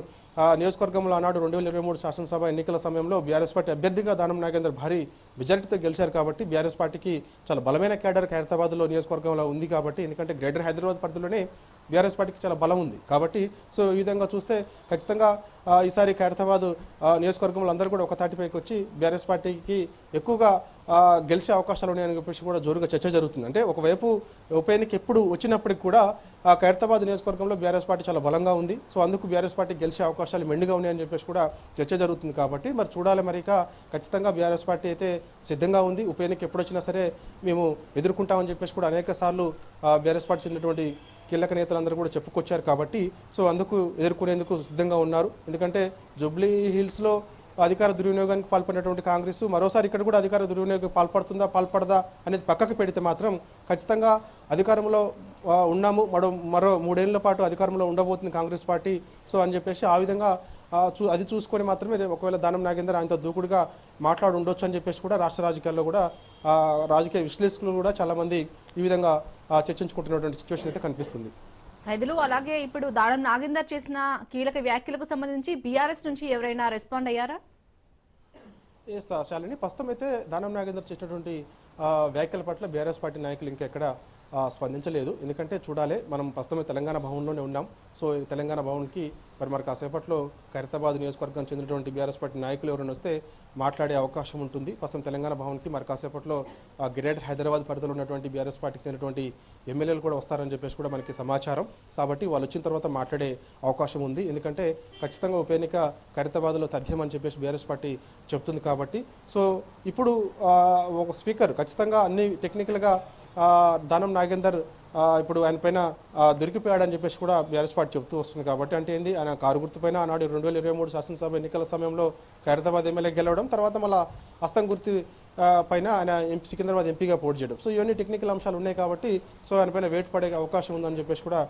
నియోజకవర్గంలో ఆనాడు 2023 శాసనసభ ఎన్నికల సమయంలో బీఆర్ఎస్ పార్టీ అభ్యర్థిగా దానం నాగేందర్ భారీ మెజారిటీతో గెలిచారు. కాబట్టి బీఆర్ఎస్ పార్టీకి చాలా బలమైన క్యాడర్ ఖైరతాబాద్లో నియోజకవర్గంలో ఉంది. కాబట్టి ఎందుకంటే గ్రేటర్ హైదరాబాద్ పరిధిలోనే బీఆర్ఎస్ పార్టీకి చాలా బలం ఉంది. కాబట్టి సో ఈ విధంగా చూస్తే ఖచ్చితంగా ఈసారి ఖైరతాబాద్ నియోజకవర్గంలో అందరూ కూడా ఒక తాటిపైకి వచ్చి బీఆర్ఎస్ పార్టీకి ఎక్కువగా గెలిచే అవకాశాలు ఉన్నాయని చెప్పేసి కూడా జోరుగా చర్చ జరుగుతుంది. అంటే ఒకవైపు ఉప ఎన్నిక ఎప్పుడు వచ్చినప్పటికి కూడా ఖైరతాబాద్ నియోజకవర్గంలో బీఆర్ఎస్ పార్టీ చాలా బలంగా ఉంది. సో అందుకు బీఆర్ఎస్ పార్టీ గెలిచే అవకాశాలు మెండుగా ఉన్నాయని చెప్పేసి కూడా చర్చ జరుగుతుంది. కాబట్టి మరి చూడాలి. మరి ఖచ్చితంగా బీఆర్ఎస్ పార్టీ అయితే సిద్ధంగా ఉంది. ఉప ఎన్నిక ఎప్పుడు వచ్చినా సరే మేము ఎదుర్కొంటామని చెప్పేసి కూడా అనేక సార్లు బీఆర్ఎస్ పార్టీ చెందినటువంటి కీలక నేతలందరూ కూడా చెప్పుకొచ్చారు. కాబట్టి సో అందుకు ఎదుర్కొనేందుకు సిద్ధంగా ఉన్నారు. ఎందుకంటే జూబ్లీ హిల్స్లో అధికార దుర్వినియోగానికి పాల్పడినటువంటి కాంగ్రెస్ మరోసారి ఇక్కడ కూడా అధికార దుర్వినియోగం పాల్పడదా అనేది పక్కకు పెడితే మాత్రం ఖచ్చితంగా అధికారంలో ఉన్నాము, మరో 3 ఏళ్ల పాటు అధికారంలో ఉండబోతుంది కాంగ్రెస్ పార్టీ. సో అని చెప్పేసి ఆ విధంగా అది చూసుకొని మాత్రమే ఒకవేళ దానం నాగేందర్ ఆయనతో దూకుడుగా మాట్లాడి ఉండొచ్చు అని చెప్పేసి కూడా రాష్ట్ర రాజకీయాల్లో కూడా రాజకీయ విశ్లేషకులు కూడా చాలామంది ఈ విధంగా చర్చించుకుంటున్నటువంటి సిచ్యువేషన్ అయితే కనిపిస్తుంది. సైదులు అలాగే ఇప్పుడు దానం నాగేందర్ చేసిన కీలక వ్యాఖ్యలకు సంబంధించి బీఆర్ఎస్ నుంచి ఎవరైనా రెస్పాండ్ అయ్యారా? శాలిని, ప్రస్తుతం అయితే దానం నాగేందర్ చేసినటువంటి వ్యాఖ్యల పట్ల బీఆర్ఎస్ పార్టీ నాయకులు ఇంకా ఎక్కడ స్పందించలేదు. ఎందుకంటే చూడాలి, మనం ప్రస్తుతం తెలంగాణ భవన్లోనే ఉన్నాం. సో ఈ తెలంగాణ భవన్కి మరి కాసేపట్లో ఖైరతాబాద్ నియోజకవర్గం చెందినటువంటి బీఆర్ఎస్ పార్టీ నాయకులు ఎవరైనా వస్తే మాట్లాడే అవకాశం ఉంటుంది. ప్రస్తుతం తెలంగాణ భవన్కి మరి కాసేపట్లో గ్రేటర్ హైదరాబాద్ పరిధిలో ఉన్నటువంటి బీఆర్ఎస్ పార్టీకి చెందినటువంటి ఎమ్మెల్యేలు కూడా వస్తారని చెప్పేసి కూడా మనకి సమాచారం. కాబట్టి వాళ్ళు వచ్చిన తర్వాత మాట్లాడే అవకాశం ఉంది. ఎందుకంటే ఖచ్చితంగా ఉప ఎన్నిక ఖైరతాబాద్లో తథ్యం అని చెప్పేసి బీఆర్ఎస్ పార్టీ చెప్తుంది. కాబట్టి సో ఇప్పుడు ఒక స్పీకర్ ఖచ్చితంగా అన్ని టెక్నికల్గా దానం నాగేందర్ ఇప్పుడు ఆయన పైన దొరికిపోయాడని చెప్పేసి కూడా బీఆర్ఎస్ పార్టీ చెప్తూ వస్తుంది. కాబట్టి అంటే ఏంది, ఆయన కారు గుర్తుపైన ఆనాడు 2023 శాసనసభ ఎన్నికల సమయంలో ఖైరతాబాద్ ఎమ్మెల్యే గెలవడం, తర్వాత మళ్ళీ హస్తం గుర్తు పైన ఆయన సికింద్రాబాద్ ఎంపీగా పోటీ చేయడం. సో ఇవన్నీ టెక్నికల్ అంశాలు ఉన్నాయి. కాబట్టి సో ఆయన పైన వేటు పడే అవకాశం ఉందని చెప్పేసి కూడా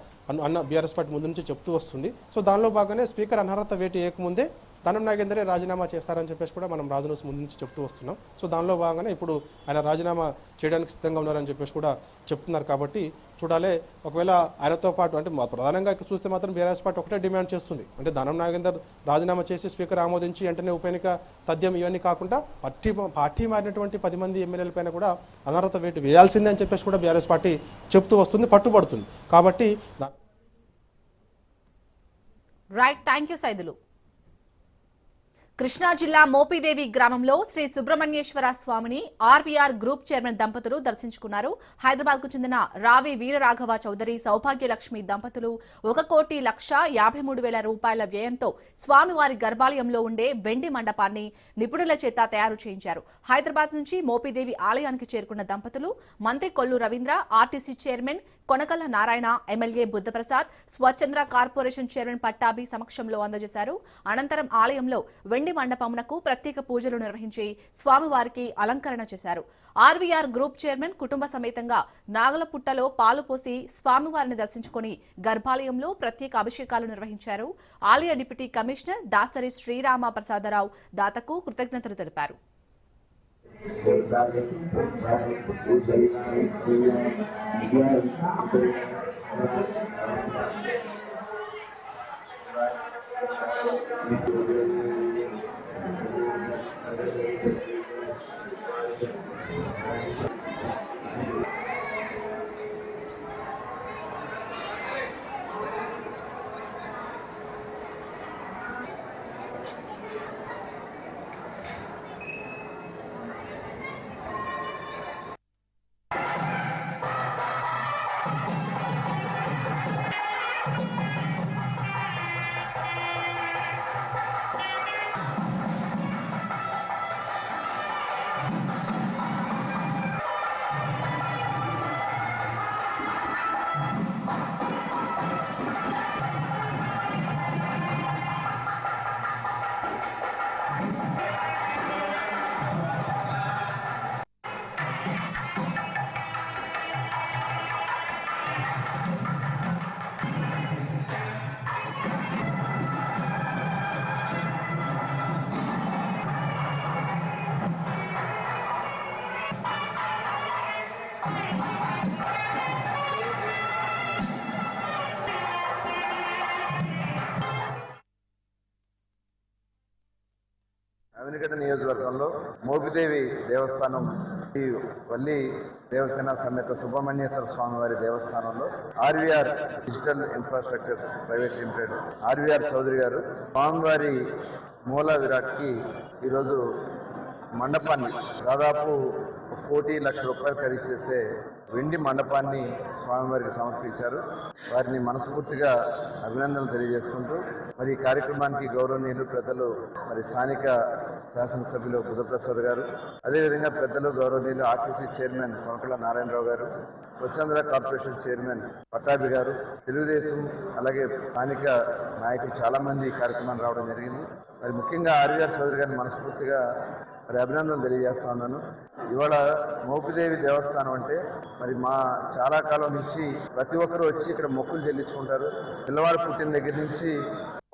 బీఆర్ఎస్ పార్టీ ముందు నుంచి చెప్తూ వస్తుంది. సో దానిలో భాగంగానే స్పీకర్ అనర్హత వేటు వేయకముందే దానం నాగేందరే రాజీనామా చేస్తారని చెప్పేసి కూడా మనం రాజనూస్ ముందు నుంచి చెప్తూ వస్తున్నాం. సో దానిలో భాగంగానే ఇప్పుడు ఆయన రాజీనామా చేయడానికి సిద్ధంగా ఉన్నారని చెప్పేసి కూడా చెప్తున్నారు. కాబట్టి చూడాలి, ఒకవేళ ఆయనతో పాటు అంటే ప్రధానంగా చూస్తే మాత్రం బీఆర్ఎస్ పార్టీ ఒకటే డిమాండ్ చేస్తుంది. అంటే దానం నాగేందర్ రాజీనామా చేసి స్పీకర్ ఆమోదించి వెంటనే ఉప ఎన్నిక తథ్యం ఇవన్నీ కాకుండా పార్టీ మారినటువంటి 10 మంది ఎమ్మెల్యేల పైన కూడా అనర్హత వేటు వేయాల్సిందే అని చెప్పేసి కూడా బీఆర్ఎస్ పార్టీ చెప్తూ వస్తుంది, పట్టుబడుతుంది. కాబట్టి right, thank you Saidulu. Krishna జిల్లా మోపిదేవి గ్రామంలో శ్రీ సుబ్రహ్మణ్యేశ్వర స్వామిని ఆర్వీఆర్ గ్రూప్ చైర్మన్ దంపతులు దర్శించుకున్నారు. హైదరాబాద్ కు చెందిన రావి వీరరాఘవ చౌదరి సౌభాగ్యలక్ష్మి దంపతులు 1,53,000 రూపాయల వ్యయంతో స్వామివారి గర్భాలయంలో ఉండే వెండి మండపాన్ని నిపుణుల చేత తయారు చేయించారు. హైదరాబాద్ నుంచి మోపిదేవి ఆలయానికి చేరుకున్న దంపతులు మంత్రి Kollu Ravindra, RTC chairman Konakalla Narayana, MLA Buddhaprasad, స్వచ్ఛంద్ర కార్పొరేషన్ చైర్మన్ పట్టాభి సమక్షంలో అందజేశారు. అనంతరం ఆలయంలో వెండి మండపమునకు ప్రత్యేక పూజలు నిర్వహించి స్వామివారికి అలంకరణ చేశారు. ఆర్వీఆర్ గ్రూప్ చైర్మన్ కుటుంబ సమేతంగా నాగలపుట్టలో పాలు పోసి స్వామివారిని దర్శించుకుని గర్భాలయంలో ప్రత్యేక అభిషేకాలు నిర్వహించారు. ఆలయ డిప్యూటీ కమిషనర్ దాసరి శ్రీరామ ప్రసాదరావు దాతకు కృతజ్ఞతలు తెలిపారు. అవనిగడ్డ నియోజకవర్గంలో మోపిదేవి దేవస్థానం ఈ వల్లి దేవసేన సమేత సుబ్రహ్మణ్యేశ్వర స్వామి వారి దేవస్థానంలో RVR digital infrastructures private limited RVR Chowdary గారు స్వామివారి మూల విరాట్కి ఈరోజు మండపాన్ని దాదాపు 1,00,00,000 రూపాయలు ఖరీదు చేసే వెండి మండపాన్ని స్వామివారికి సమర్పించారు. వారిని మనస్ఫూర్తిగా అభినందనలు తెలియజేసుకుంటూ మరి ఈ కార్యక్రమానికి గౌరవనీయులు పెద్దలు మరి స్థానిక శాసనసభ్యులు బుద్ధప్రసాద్ గారు, అదేవిధంగా పెద్దలు గౌరవనీయులు ఆర్టీసీ చైర్మన్ కొనకళ్ళ నారాయణరావు గారు, స్వచ్ఛంద కార్పొరేషన్ చైర్మన్ పట్టాభి గారు, తెలుగుదేశం అలాగే స్థానిక నాయకులు చాలా మంది ఈ కార్యక్రమానికి రావడం జరిగింది. మరి ముఖ్యంగా ఆర్వీఆర్ చౌదరి గారిని మనస్ఫూర్తిగా మరి అభినందనలు తెలియజేస్తా ఉన్నాను. ఇవాళ మోపిదేవి దేవస్థానం అంటే మరి మా చాలా కాలం నుంచి ప్రతి ఒక్కరూ వచ్చి ఇక్కడ మొక్కులు చెల్లించుకుంటారు. పిల్లవాడు పుట్టిన దగ్గర నుంచి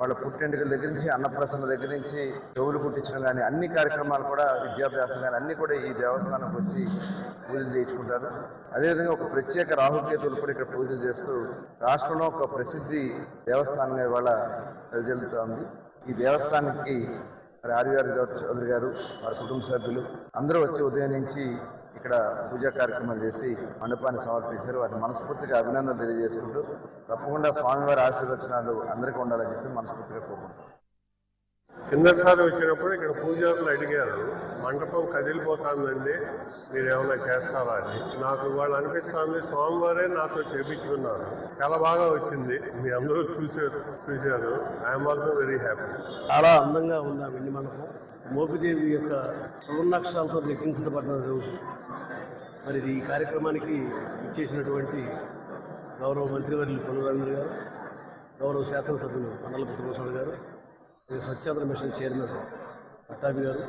వాళ్ళ పుట్టింటికల దగ్గర నుంచి అన్నప్రసన్న దగ్గర నుంచి చెవులు కుట్టించడం కానీ అన్ని కార్యక్రమాలు కూడా విద్యాభ్యాసం కానీ అన్ని కూడా ఈ దేవస్థానంకి వచ్చి పూజలు చేయించుకుంటారు. అదేవిధంగా ఒక ప్రత్యేక రాహుకేతులు కూడా ఇక్కడ పూజలు చేస్తూ రాష్ట్రంలో ఒక ప్రసిద్ధి దేవస్థానంగా ఇవాళ ప్రజలుతోంది. ఈ దేవస్థానానికి మరి ఆర్వీఆర్ చౌదరి గారు వారి కుటుంబ సభ్యులు అందరూ వచ్చి ఉదయం నుంచి ఇక్కడ పూజా కార్యక్రమాలు చేసి మండపాన్ని సమర్పించారు. వారిని మనస్ఫూర్తిగా అభినందనలు తెలియజేసుకుంటూ తప్పకుండా స్వామివారి ఆశీర్వచనాలు అందరికీ ఉండాలని చెప్పి మనస్ఫూర్తిగా కోరుకుంటున్నాను. కిందసారి వచ్చినప్పుడు ఇక్కడ పూజారులు అడిగారు, మండపం కదిలిపోతుందండి, మీరు ఏమైనా చేస్తారా అని. నాకు వాళ్ళు అనిపిస్తుంది స్వామివారే నాతో చేపించుకున్నారు. చాలా బాగా వచ్చింది, మీ అందరూ చూశారు. I'm also very happy. చాలా అందంగా ఉంది ఆ వెండి మండపం. మోపిదేవి యొక్క సువర్ణాక్షరాలతో లిఖించబడిన రోజు. మరి ఈ కార్యక్రమానికి ఇచ్చేసినటువంటి గౌరవ మంత్రివర్యులు పొన్నం రవీంద్ర గారు, గౌరవ శాసనసభ్యులు మండల బుద్ధప్రసాద్ గారు, స్వచ్ఛంద మిషన్ చైర్మన్ పట్టాభి గారు,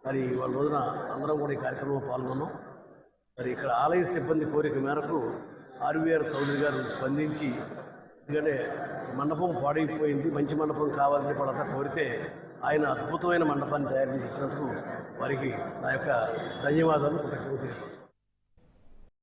మరి వాళ్ళ రోజున అందరం కూడా ఈ కార్యక్రమంలో పాల్గొన్నాం. మరి ఇక్కడ ఆలయ సిబ్బంది కోరిక మేరకు ఆర్వీఆర్ చౌదరి గారు స్పందించి, ఎందుకంటే మండపం పాడైపోయింది, మంచి మండపం కావాలని వాళ్ళంతా కోరితే ఆయన అద్భుతమైన మండపాన్ని తయారు చేసి ఇచ్చినందుకు వారికి నా యొక్క ధన్యవాదాలు.